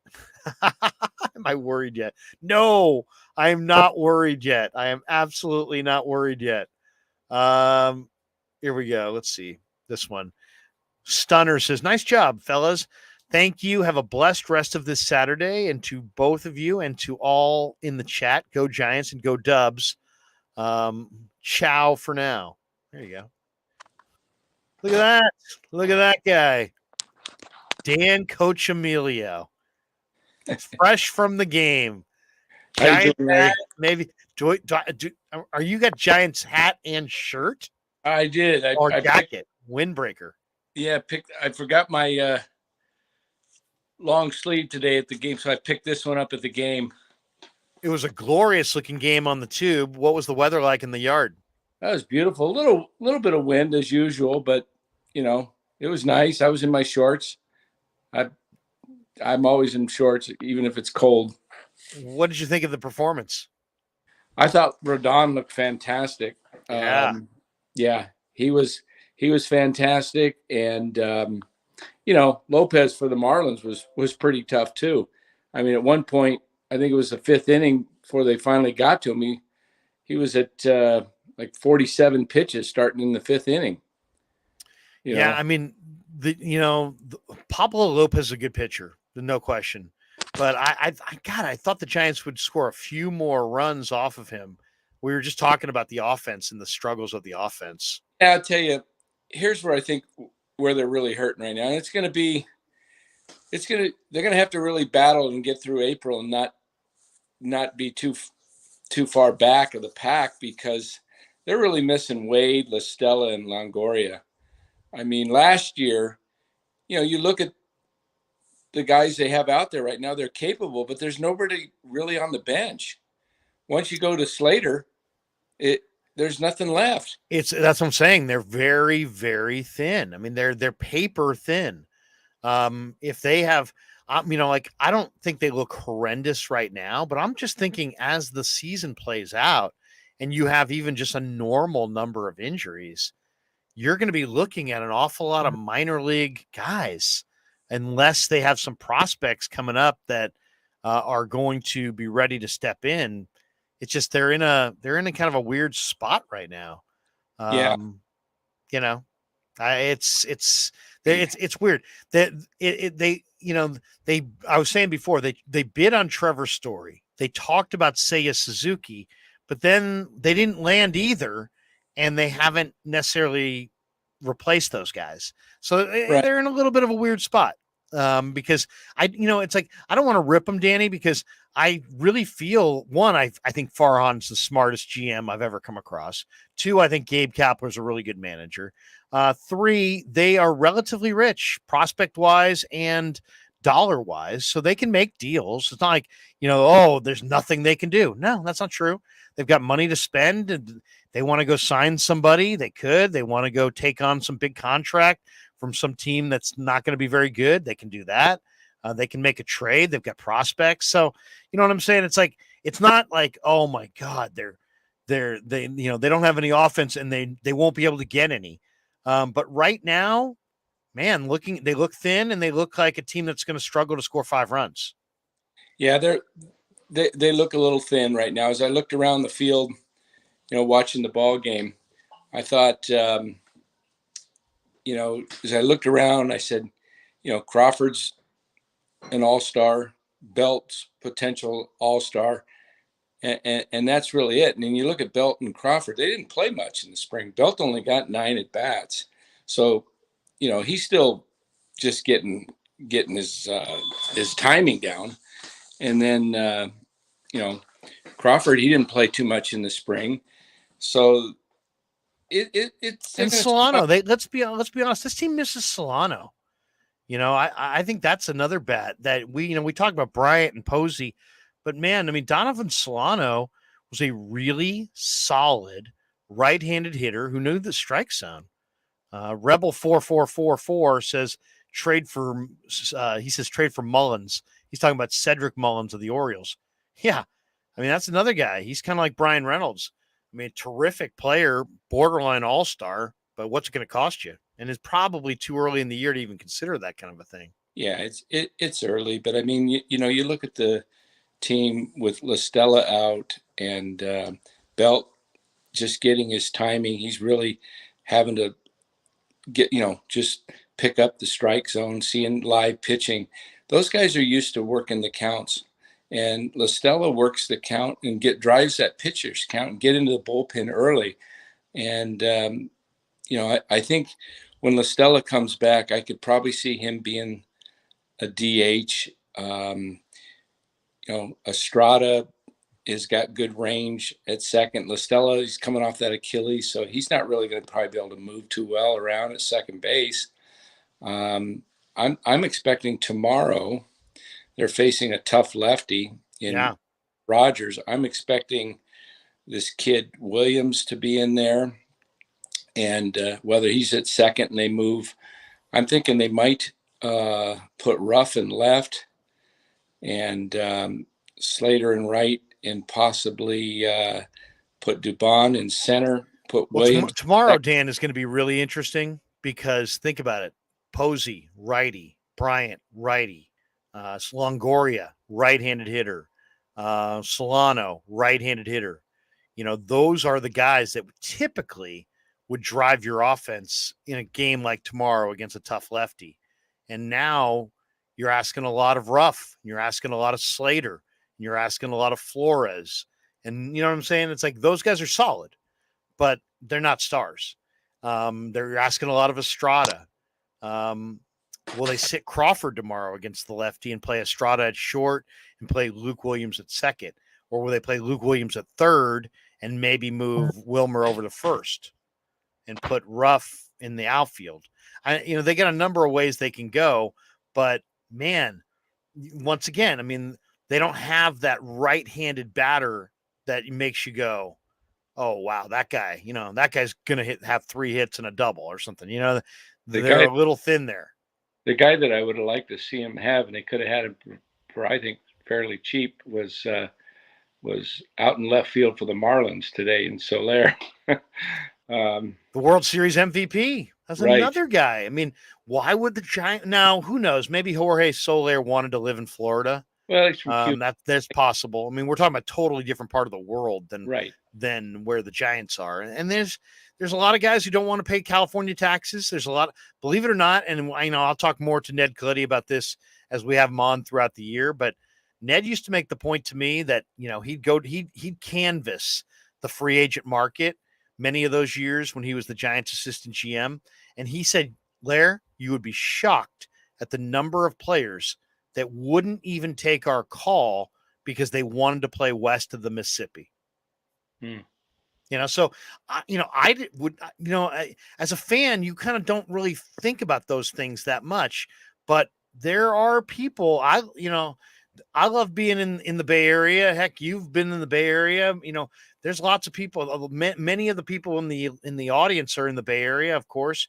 Am I worried yet? No, I am not worried yet. I am absolutely not worried yet. Here we go. Let's see this one. Stunner says, nice job, fellas. Thank you. Have a blessed rest of this Saturday. And to both of you and to all in the chat, go Giants and go Dubs. Ciao for now. There you go. Look at that. Look at that guy. Dan Coach Emilio. Fresh from the game. Giants hat, maybe. Are you got Giants hat and shirt? I did. Or jacket, windbreaker. Yeah, I forgot my long sleeve today at the game, so I picked this one up at the game. It was a glorious looking game on the tube. What was the weather like in the yard? That was beautiful. A little bit of wind as usual, but it was nice. I was in my shorts. I'm always in shorts, even if it's cold. What did you think of the performance? I thought Rodon looked fantastic. Yeah, he was fantastic, and Lopez for the Marlins was pretty tough too. I mean, at one point, I think it was the fifth inning before they finally got to him. He was at like 47 pitches starting in the fifth inning. I mean, Pablo Lopez is a good pitcher, no question. But I thought the Giants would score a few more runs off of him. We were just talking about the offense and the struggles of the offense. Yeah, I'll tell you, here's where I think where they're really hurting right now. And they're going to have to really battle and get through April and not be too far back of the pack, because they're really missing Wade, La Stella, and Longoria. I mean, last year, you look at the guys they have out there right now, they're capable, but there's nobody really on the bench. Once you go to Slater, there's nothing left. That's what I'm saying. They're very, very thin. I mean, they're paper thin. If they have, I don't think they look horrendous right now, but I'm just thinking as the season plays out and you have even just a normal number of injuries, you're going to be looking at an awful lot of minor league guys, unless they have some prospects coming up that are going to be ready to step in. It's just they're in a kind of a weird spot right now. Yeah. It's weird that I was saying before, they bid on Trevor Story. They talked about Seiya Suzuki, but then they didn't land either, and they haven't necessarily replaced those guys. So they're in a little bit of a weird spot. Because it's like, I don't want to rip them, Danny, because I really feel, one, I think Farhan's the smartest GM I've ever come across. Two, I think Gabe Kapler's a really good manager. Three, they are relatively rich prospect wise and dollar wise, so they can make deals. It's not like, there's nothing they can do. No, that's not true. They've got money to spend, and they want to go sign somebody. They want to go take on some big contract from some team that's not going to be very good. They can do that. They can make a trade. They've got prospects. So, you know what I'm saying? It's like, it's not like, oh my God, they don't have any offense and they won't be able to get any. But right now, man, they look thin and they look like a team that's going to struggle to score 5 runs. Yeah, they look a little thin right now. As I looked around the field, watching the ball game, I thought, as I looked around, I said, Crawford's an all-star, Belt's potential all-star. And that's really it. And then you look at Belt and Crawford, they didn't play much in the spring. Belt only got 9 at bats. So, he's still just getting his timing down. And then, Crawford, he didn't play too much in the spring. So it's and Solano. Let's be honest. This team misses Solano. I think that's another bat that we talk about Bryant and Posey, but man, I mean, Donovan Solano was a really solid right-handed hitter who knew the strike zone. Rebel 4444 says trade for Mullins. He's talking about Cedric Mullins of the Orioles. Yeah. I mean, that's another guy. He's kind of like Brian Reynolds. I mean, terrific player, borderline all-star, but what's it going to cost you? And it's probably too early in the year to even consider that kind of a thing. Yeah, it's early, but I mean, you look at the team with LaStella out and Belt just getting his timing. He's really having to get, just pick up the strike zone, seeing live pitching. Those guys are used to working the counts. And LaStella works the count and drives that pitcher's count and get into the bullpen early. And, I think when LaStella comes back, I could probably see him being a DH. Estrada has got good range at second. LaStella, he's coming off that Achilles, so he's not really going to probably be able to move too well around at second base. I'm expecting tomorrow they're facing a tough lefty in Rogers. I'm expecting this kid Williams to be in there, and whether he's at second and they move, I'm thinking they might put Ruff in left and Slater in right, and possibly put Dubon in center, put Williams. Tomorrow, Dan, is going to be really interesting because think about it. Posey, righty. Bryant, righty. Longoria, right-handed hitter. Solano, right-handed hitter. Those are the guys that typically would drive your offense in a game like tomorrow against a tough lefty. And now you're asking a lot of Ruff. You're asking a lot of Slater. You're asking a lot of Flores. And you know what I'm saying? It's like those guys are solid, but they're not stars. They're asking a lot of Estrada. Will they sit Crawford tomorrow against the lefty and play Estrada at short and play Luke Williams at second? Or will they play Luke Williams at third and maybe move Wilmer over to first and put Ruff in the outfield? They got a number of ways they can go, but man, once again, I mean, they don't have that right-handed batter that makes you go, oh, wow, that guy, that guy's going to have 3 hits and a double or something. They're a little thin there. The guy that I would have liked to see him have, and they could have had him for I think, fairly cheap, was out in left field for the Marlins today in Soler. The World Series MVP. That's another guy. I mean, why would the Giants? Now, who knows? Maybe Jorge Soler wanted to live in Florida. Well, he's from Cuba. That's possible. I mean, we're talking about a totally different part of the world than where the Giants are. And there's a lot of guys who don't want to pay California taxes. There's a lot, believe it or not, and I'll talk more to Ned Coletti about this as we have him on throughout the year. But Ned used to make the point to me that he'd canvass the free agent market many of those years when he was the Giants assistant GM, and he said, Lair, you would be shocked at the number of players that wouldn't even take our call because they wanted to play west of the Mississippi. So I would, as a fan, you kind of don't really think about those things that much, but there are people, I love being in the Bay Area. Heck, you've been in the Bay Area. There's lots of people. Many of the people in the audience are in the Bay Area, of course.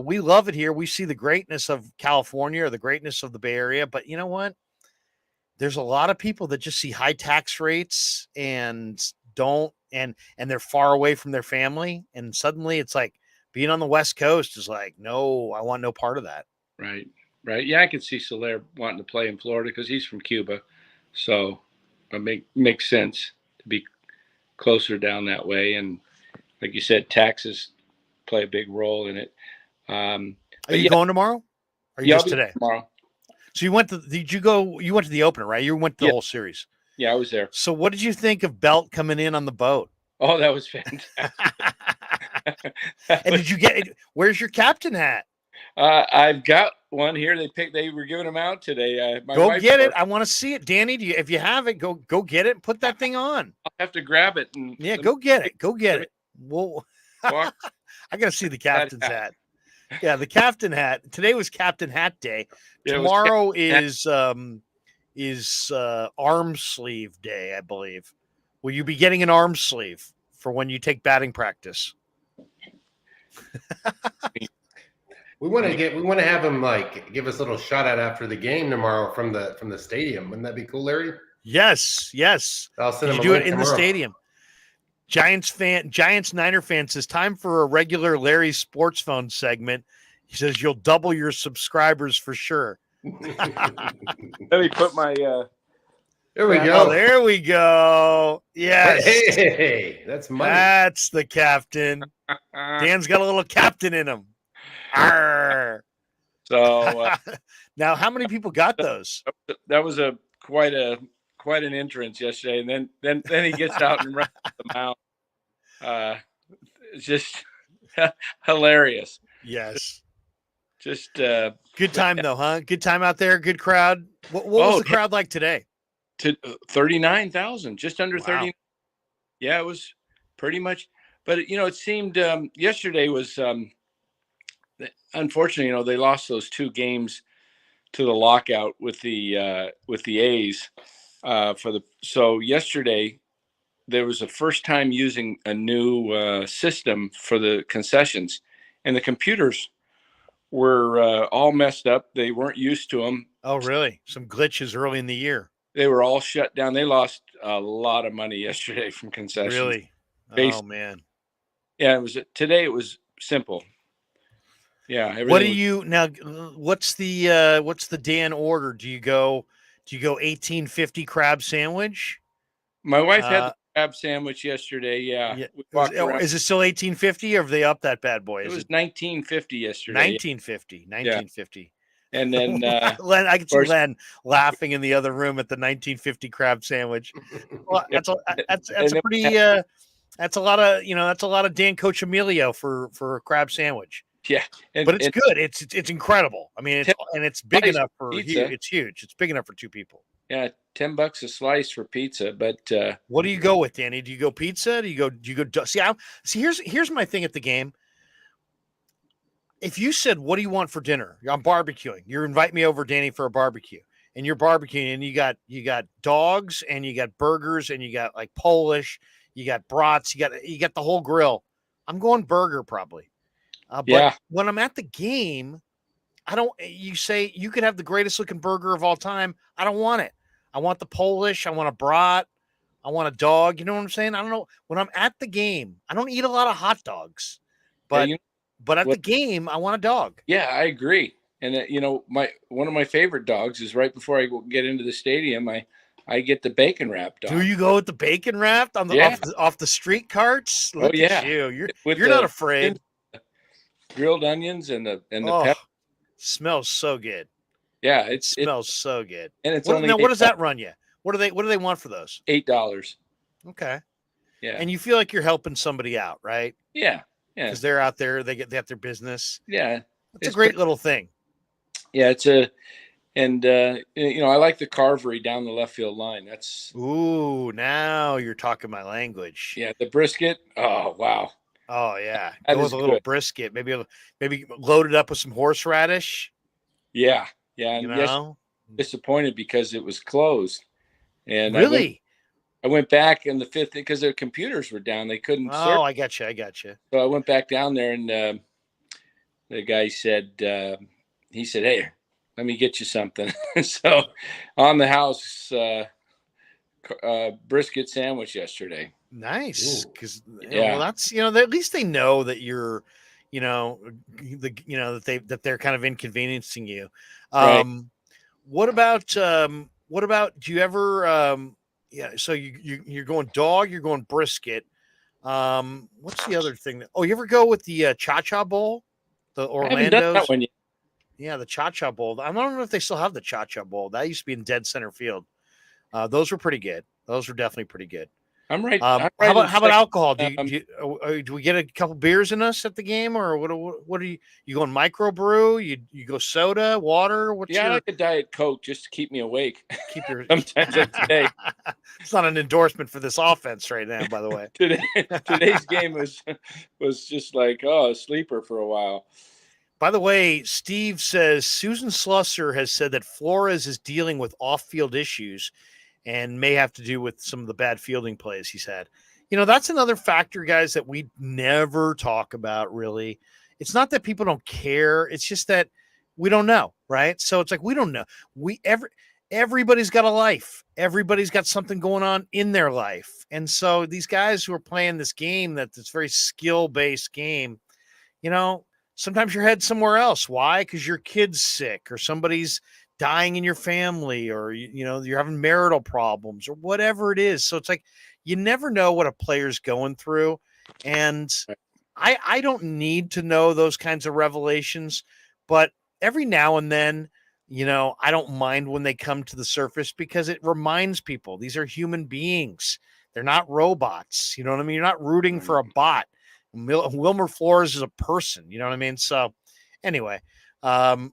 We love it here. We see the greatness of California or the greatness of the Bay Area. But you know what? There's a lot of people that just see high tax rates and they're far away from their family. And suddenly it's like being on the West Coast is like, no, I want no part of that. Right. Yeah, I could see Soler wanting to play in Florida because he's from Cuba. So it makes sense to be closer down that way. And like you said, taxes play a big role in it. Are you going tomorrow? Or you just today? Tomorrow. So you went to? Did you go? You went to the opener, right? You went to the whole series. Yeah, I was there. So what did you think of Belt coming in on the boat? Oh, that was fantastic. And did you get? Where's your captain hat? I've got one here. They were giving them out today. Go get it. I want to see it, Danny. If you have it, go get it and put that thing on. I'll have to grab it and go get it. Go get it. Well, I gotta see the captain's hat. Yeah, the captain hat. Today was Captain Hat Day. Tomorrow is arm sleeve day, I believe. Will you be getting an arm sleeve for when you take batting practice? We want to have him like give us a little shout out after the game tomorrow from the stadium. Wouldn't that be cool, Larry? Yes. I'll send him. You do it in the stadium. Giants Niner fan says time for a regular Larry Sports Phone segment. He says you'll double your subscribers for sure. Let me put my. There we go. Oh, there we go. Yes. Hey, that's money. That's the captain. Dan's got a little captain in him. Arr. So now, how many people got those? That was quite an entrance yesterday, and then he gets out and runs the mound. It's just hilarious. Yes. Just good time though, huh? Good time out there. Good crowd. What was the crowd like today? To 39,000, just under 30. Yeah, it was pretty much. But it seemed yesterday was unfortunately, they lost those 2 games to the lockout with the A's so yesterday there was a first time using a new system for the concessions, and the computers were all messed up. They weren't used to them. Oh, really? Some glitches early in the year. They were all shut down. They lost a lot of money yesterday from concessions. Really? Oh man. Yeah, today it was simple. Yeah. What do you now? What's the Dan order? Do you go 1850 crab sandwich? My wife had the crab sandwich yesterday. Yeah. Is it still 1850 or have they upped that bad boy? It was 1950 yesterday. 1950. Yeah. And then Len, I can see Len laughing in the other room at the 1950 crab sandwich. Well, that's a pretty that's a lot of Dan Coach Emilio for a crab sandwich. Yeah, but it's good. It's incredible. I mean, it's big enough for pizza. It's huge. It's big enough for 2 people. Yeah, $10 a slice for pizza. But what do you go with, Danny? Do you go pizza? Do you go? See, here's my thing at the game. If you said, "What do you want for dinner?" I'm barbecuing. You invite me over, Danny, for a barbecue, and you're barbecuing, and you got dogs, and you got burgers, and you got like Polish, you got brats, you got the whole grill. I'm going burger probably. But when I'm at the game, you say you could have the greatest looking burger of all time. I don't want it. I want the Polish. I want a brat. I want a dog. You know what I'm saying? I don't know. When I'm at the game, I don't eat a lot of hot dogs, but the game, I want a dog. Yeah, I agree. And one of my favorite dogs is right before I get into the stadium. I get the bacon wrap dog. Do you go with the bacon wrap on off the street carts? Look at you. You're not afraid. Grilled onions and the pepper. Smells so good. Yeah, it smells so good. And it's what does that run you? What do they want for those? $8. Okay. Yeah. And you feel like you're helping somebody out, right? Yeah. Yeah. Because they're out there, they got their business. Yeah. It's a great little thing. Yeah, I like the carvery down the left field line. Now you're talking my language. Yeah, the brisket. Oh wow. Oh yeah, go with a little brisket. Maybe load it up with some horseradish. Yeah. And disappointed because it was closed. And really, I went back in the 5th because their computers were down. They couldn't. Oh, I got you. So I went back down there, and the guy said, "He said, hey, let me get you something." So on the house, brisket sandwich yesterday. Nice, because that's at least they know that you're, that they're kind of inconveniencing you. Right. What about do you ever so you're going dog, you're going brisket. What's the other thing you ever go with the cha-cha bowl? The I haven't done that Orlando's. one yet. Yeah, the Cha-Cha Bowl. I don't know if they still have the Cha-Cha Bowl. That used to be in dead center field. Those were pretty good. Those were definitely pretty good. I'm right. How about alcohol? Do we get a couple beers in us at the game, or what are you going microbrew? You go soda, water? I like a Diet Coke just to keep me awake. Keep your Sometimes like today. It's not an endorsement for this offense right now, by the way. Today's game was just like a sleeper for a while. By the way, Steve says Susan Slusser has said that Flores is dealing with off-field issues and may have to do with some of the bad fielding plays he's had. That's another factor, guys, that we never talk about, really. It's not that people don't care. It's just that we don't know, right? So it's like we don't know. Everybody's got a life. Everybody's got something going on in their life. And so these guys who are playing this game, that's very skill-based game, sometimes your head's somewhere else. Why? Because your kid's sick or somebody's dying in your family, or you're having marital problems or whatever it is. So it's like you never know what a player's going through, and I don't need to know those kinds of revelations, but every now and then, I don't mind when they come to the surface because it reminds people these are human beings. They're not robots. You know what I mean? You're not rooting for a bot. Wilmer Flores is a person. You know what I mean? So anyway.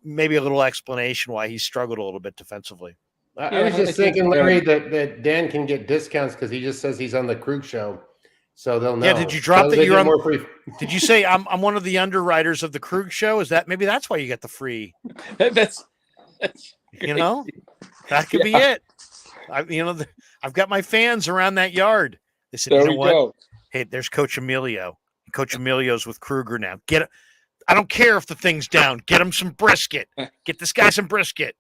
Maybe a little explanation why he struggled a little bit defensively. I was just thinking, Larry, that Dan can get discounts because he just says he's on the Krueg show, so they'll know. Yeah, did you drop that you're on? Did you say I'm one of the underwriters of the Krueg show? Is that maybe that's why you get the free? that's that could be it. I've got my fans around that yard. They said, there we go. Hey, there's Coach Emilio. Coach Emilio's with Krueger now. Get it. I don't care if the thing's down. Get him some brisket. Get this guy some brisket.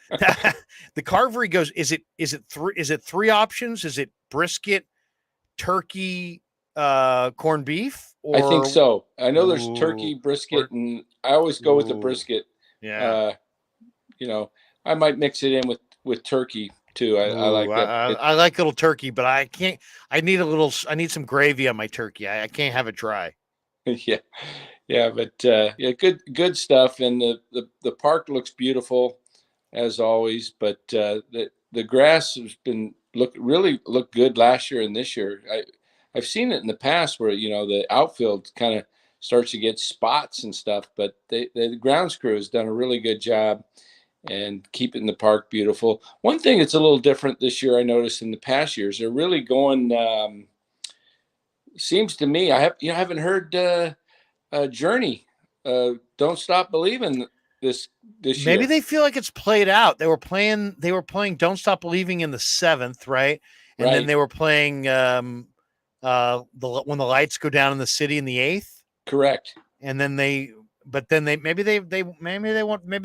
The Carvery goes, is it three options? Is it brisket, turkey, corned beef? Or... I think so. I know there's turkey, brisket, and I always go with the brisket. Yeah. I might mix it in with turkey too. I like that. I like little turkey, but I can't. I need some gravy on my turkey. I can't have it dry. Yeah, but good stuff, and the park looks beautiful as always. But the grass has been really looked good last year and this year. I've seen it in the past where the outfield kind of starts to get spots and stuff, but the grounds crew has done a really good job and keeping the park beautiful. One thing that's a little different this year, I noticed in the past years, they're really going. Seems to me, I haven't heard. Journey, Don't Stop Believing this year. Maybe they feel like it's played out. They were playing Don't Stop Believing in the 7th, right? And then they were playing when the lights go down in the city in the 8th. Correct. And then maybe they're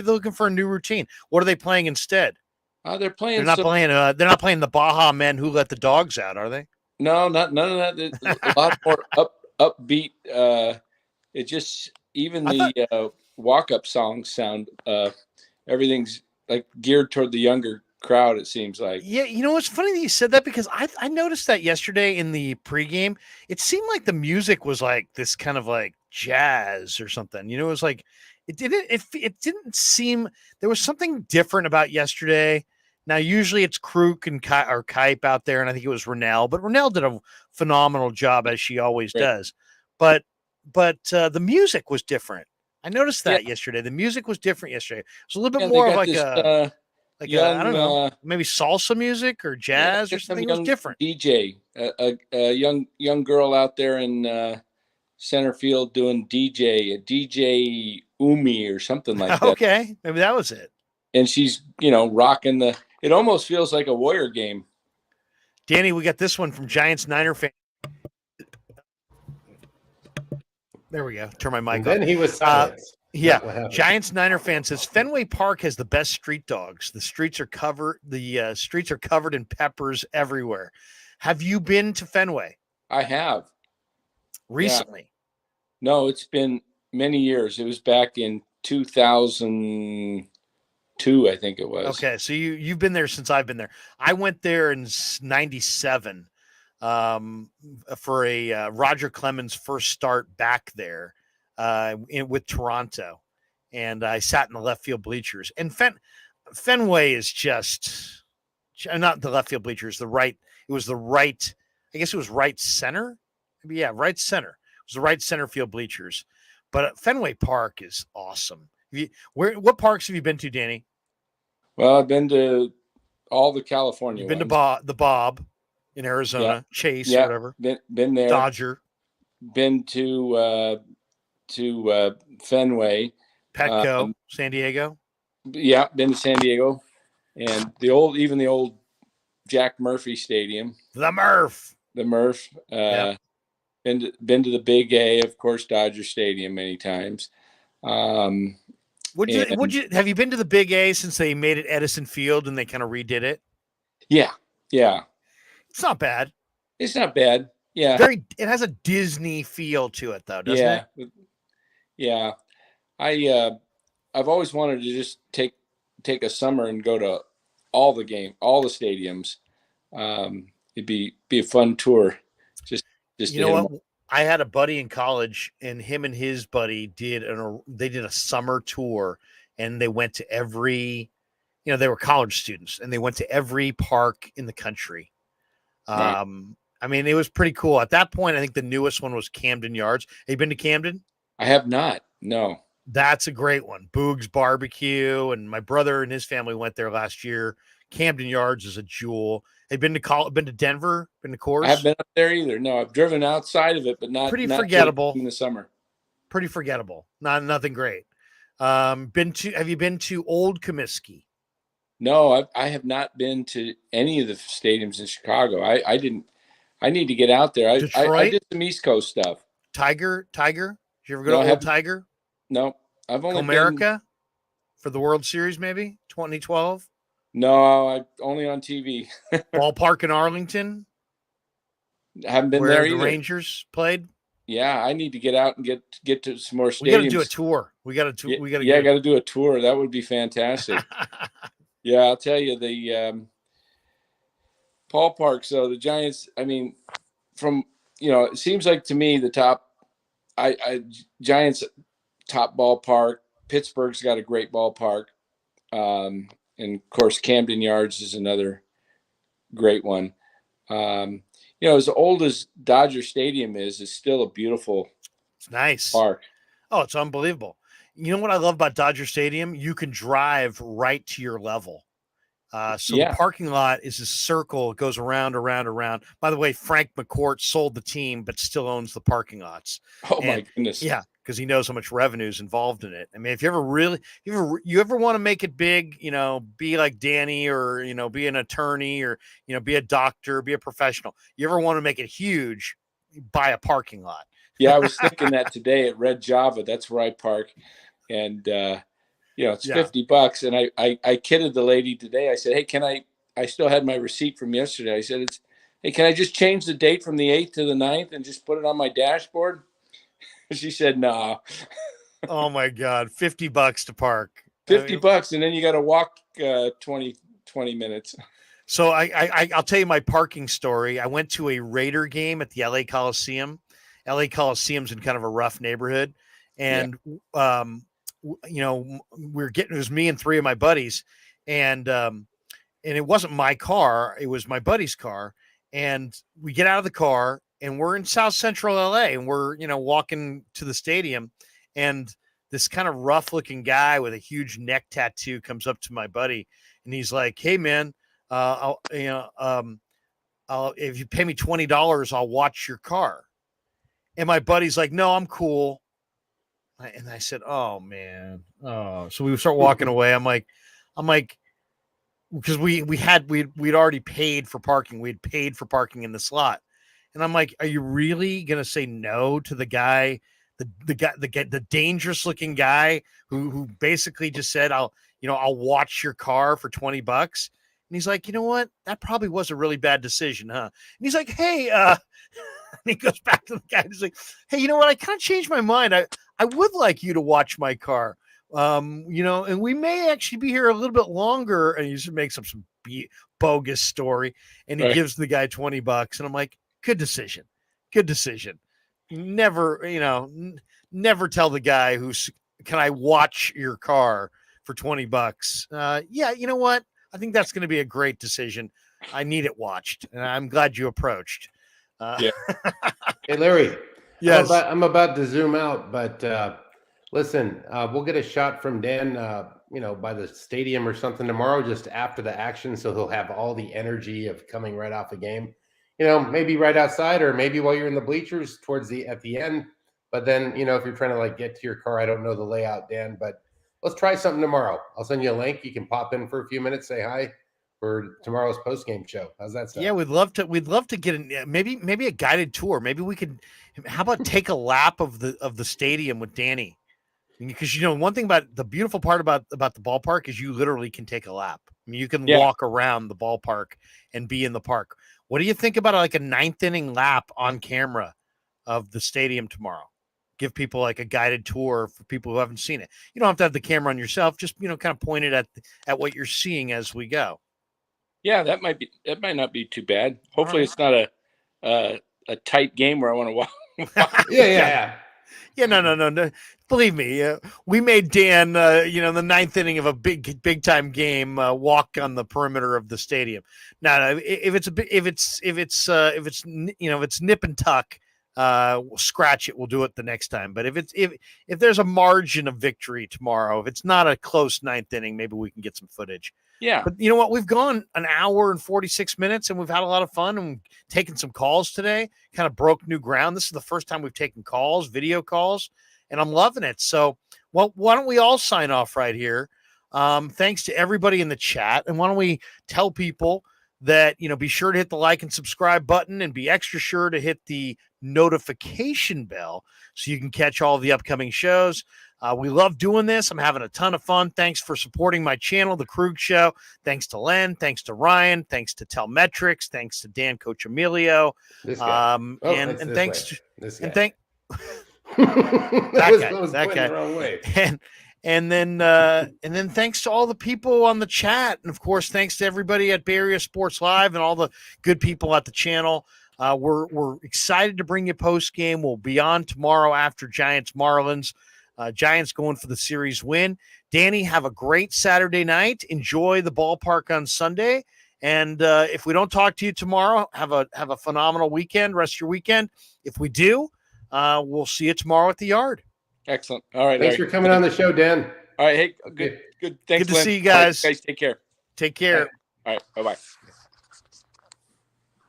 looking for a new routine. What are they playing instead? They're playing. They're not playing the Baja Men Who Let the Dogs Out, are they? No, none of that. There's a lot more upbeat. It just even the walk-up songs sound. Everything's like geared toward the younger crowd. It seems like. Yeah, it's funny that you said that because I noticed that yesterday in the pregame. It seemed like the music was like this kind of like jazz or something. It was like it didn't seem there was something different about yesterday. Now usually it's Krueg and Kipe out there, and I think it was Reynolds, but Reynolds did a phenomenal job as she always does. But the music was different. I noticed that yesterday. The music was different yesterday. It was a little bit more of like I don't know, maybe salsa music or jazz or something. It was different. DJ, a young girl out there in center field doing DJ Umi or something like that. Okay, maybe that was it. And she's rocking it almost feels like a Warrior game. Danny, we got this one from Giants Niner fan. There we go. Turn my mic on. Then he was silent. Giants Niner fan says Fenway Park has the best street dogs. The streets are covered. The streets are covered in peppers everywhere. Have you been to Fenway? I have. Recently? Yeah. No, it's been many years. It was back in 2002, I think it was. Okay, so you've been there since I've been there. I went there in '97. For a Roger Clemens first start back there. with Toronto, and I sat in the left field bleachers. And Fenway is just not the left field bleachers. The right. It was the right. I guess it was right center. Maybe, yeah, right center. It was the right center field bleachers. But Fenway Park is awesome. What parks have you been to, Danny? Well, I've been to all the California. You've been ones. to the Bob in Arizona, Chase, or whatever. Been there. Dodger. Been to Fenway. Petco, San Diego. Yeah, been to San Diego, and the old Jack Murphy Stadium. The Murph. Been to the Big A, of course, Dodger Stadium many times. Have you been to the Big A since they made it Edison Field and they kind of redid it? Yeah. It's not bad. It's not bad. Yeah. It has a Disney feel to it, though, doesn't it? Yeah. I've always wanted to just take a summer and go to all the stadiums. It'd be a fun tour. Just you know what? I had a buddy in college, and him and his buddy did a summer tour, and they went to every, they were college students, and they went to every park in the country. Right. I mean, it was pretty cool. At that point, I think the newest one was Camden Yards. Have you been to Camden? I have not. No. That's a great one. Boog's Barbecue, and my brother and his family went there last year. Camden Yards is a jewel. Have you been to Denver? Been to Coors? I haven't been up there either. No, I've driven outside of it, but not forgettable in the summer. Pretty forgettable. Nothing great. Have you been to Old Comiskey? No, I have not been to any of the stadiums in Chicago. I need to get out there. I did some East Coast stuff. Tiger. Did you ever go to Old Tiger? No, I've only Comerica for the World Series, maybe 2012. No, only on TV. Ballpark in Arlington. I haven't been there either. The Rangers played. Yeah, I need to get out and get to some more stadiums. We got to do a tour. We got to. I got to do a tour. That would be fantastic. Yeah, I'll tell you the ballpark. So the Giants. I mean, it seems like to me the top. Giants top ballpark. Pittsburgh's got a great ballpark. And of course, Camden Yards is another great one. As old as Dodger Stadium is still a beautiful, it's nice park. Oh, it's unbelievable. You know what I love about Dodger Stadium? You can drive right to your level. The parking lot is a circle. It goes around. By the way, Frank McCourt sold the team, but still owns the parking lots. My goodness. Yeah. Because he knows how much revenue is involved in it. I mean, if you ever want to make it big, be like Danny or, be an attorney or, be a doctor, be a professional. You ever want to make it huge, buy a parking lot. Yeah, I was thinking that today at Red Java. That's where I park. And, it's $50. And I kidded the lady today. I said, hey, I still had my receipt from yesterday. I said, hey, can I just change the date from the 8th to the 9th and just put it on my dashboard? She said, "No." Oh my God, $50 to park. $50, and then you got to walk 20 minutes. So I'll tell you my parking story. I went to a Raider game at the LA Coliseum. LA Coliseum's in kind of a rough neighborhood, and it was me and three of my buddies, and it wasn't my car; it was my buddy's car, and we get out of the car. And we're in South Central LA, and we're, walking to the stadium, and this kind of rough looking guy with a huge neck tattoo comes up to my buddy, and he's like, "Hey man, if you pay me $20, I'll watch your car." And my buddy's like, "No, I'm cool." And I said, "Oh man." Oh, so we start walking away. I'm like, because we'd already paid for parking. We'd paid for parking in the slot. And I'm like, are you really going to say no to the guy, the dangerous looking guy who basically just said, I'll watch your car for $20. And he's like, you know what? That probably was a really bad decision, huh? And he's like, hey, and he goes back to the guy. And he's like, hey, you know what? I kind of changed my mind. I would like you to watch my car. And we may actually be here a little bit longer. And he just makes up some bogus story. And he gives the guy $20. And I'm like, Good decision. Never, never tell the guy can I watch your car for $20? Yeah, you know what? I think that's going to be a great decision. I need it watched, and I'm glad you approached. Yeah. Hey, Larry. Yes. I'm about to zoom out, but listen, we'll get a shot from Dan, by the stadium or something tomorrow, just after the action, so he'll have all the energy of coming right off a game. Maybe right outside, or maybe while you're in the bleachers at the end. But then, if you're trying to like get to your car, I don't know the layout, Dan, but let's try something tomorrow. I'll send you a link. You can pop in for a few minutes, say hi for tomorrow's post game show. How's that sound? Yeah, we'd love to get maybe a guided tour. Maybe we could. How about take a lap of the stadium with Danny? Because one thing about the beautiful part about the ballpark is you literally can take a lap. I mean, you can walk around the ballpark and be in the park. What do you think about like a ninth inning lap on camera of the stadium tomorrow? Give people like a guided tour for people who haven't seen it. You don't have to have the camera on yourself. Just kind of point it at what you're seeing as we go. Yeah, that might not be too bad. Hopefully, it's not a tight game where I want to watch. Yeah. No. Believe me, we made Dan, the ninth inning of a big time game, walk on the perimeter of the stadium. Now, if it's nip and tuck, we'll scratch it. We'll do it the next time. But if there's a margin of victory tomorrow, if it's not a close ninth inning, maybe we can get some footage. Yeah. But you know what? We've gone an hour and 46 minutes, and we've had a lot of fun and taken some calls today. Kind of broke new ground. This is the first time we've taken calls, video calls, and I'm loving it. So, well, why don't we all sign off right here? Thanks to everybody in the chat. And why don't we tell people that, be sure to hit the like and subscribe button, and be extra sure to hit the notification bell so you can catch all the upcoming shows. We love doing this. I'm having a ton of fun. Thanks for supporting my channel, The Krueg Show. Thanks to Len. Thanks to Ryan. Thanks to Telmetrics. Thanks to Dan Coach Emilio. This guy. And thanks to this guy. and thank that guy. The wrong way. And then thanks to all the people on the chat, and of course thanks to everybody at Bay Area Sports Live and all the good people at the channel. We're excited to bring you post game. We'll be on tomorrow after Giants Marlins. Giants going for the series win. Danny, have a great Saturday night. Enjoy the ballpark on Sunday. And if we don't talk to you tomorrow, have a phenomenal weekend, rest of your weekend. If we do, we'll see you tomorrow at the yard. Excellent. All right. Thanks for coming on the show, Dan. All right. Hey, good. Thanks. Good to see you guys. Guys, take care. Take care. All right. Bye-bye.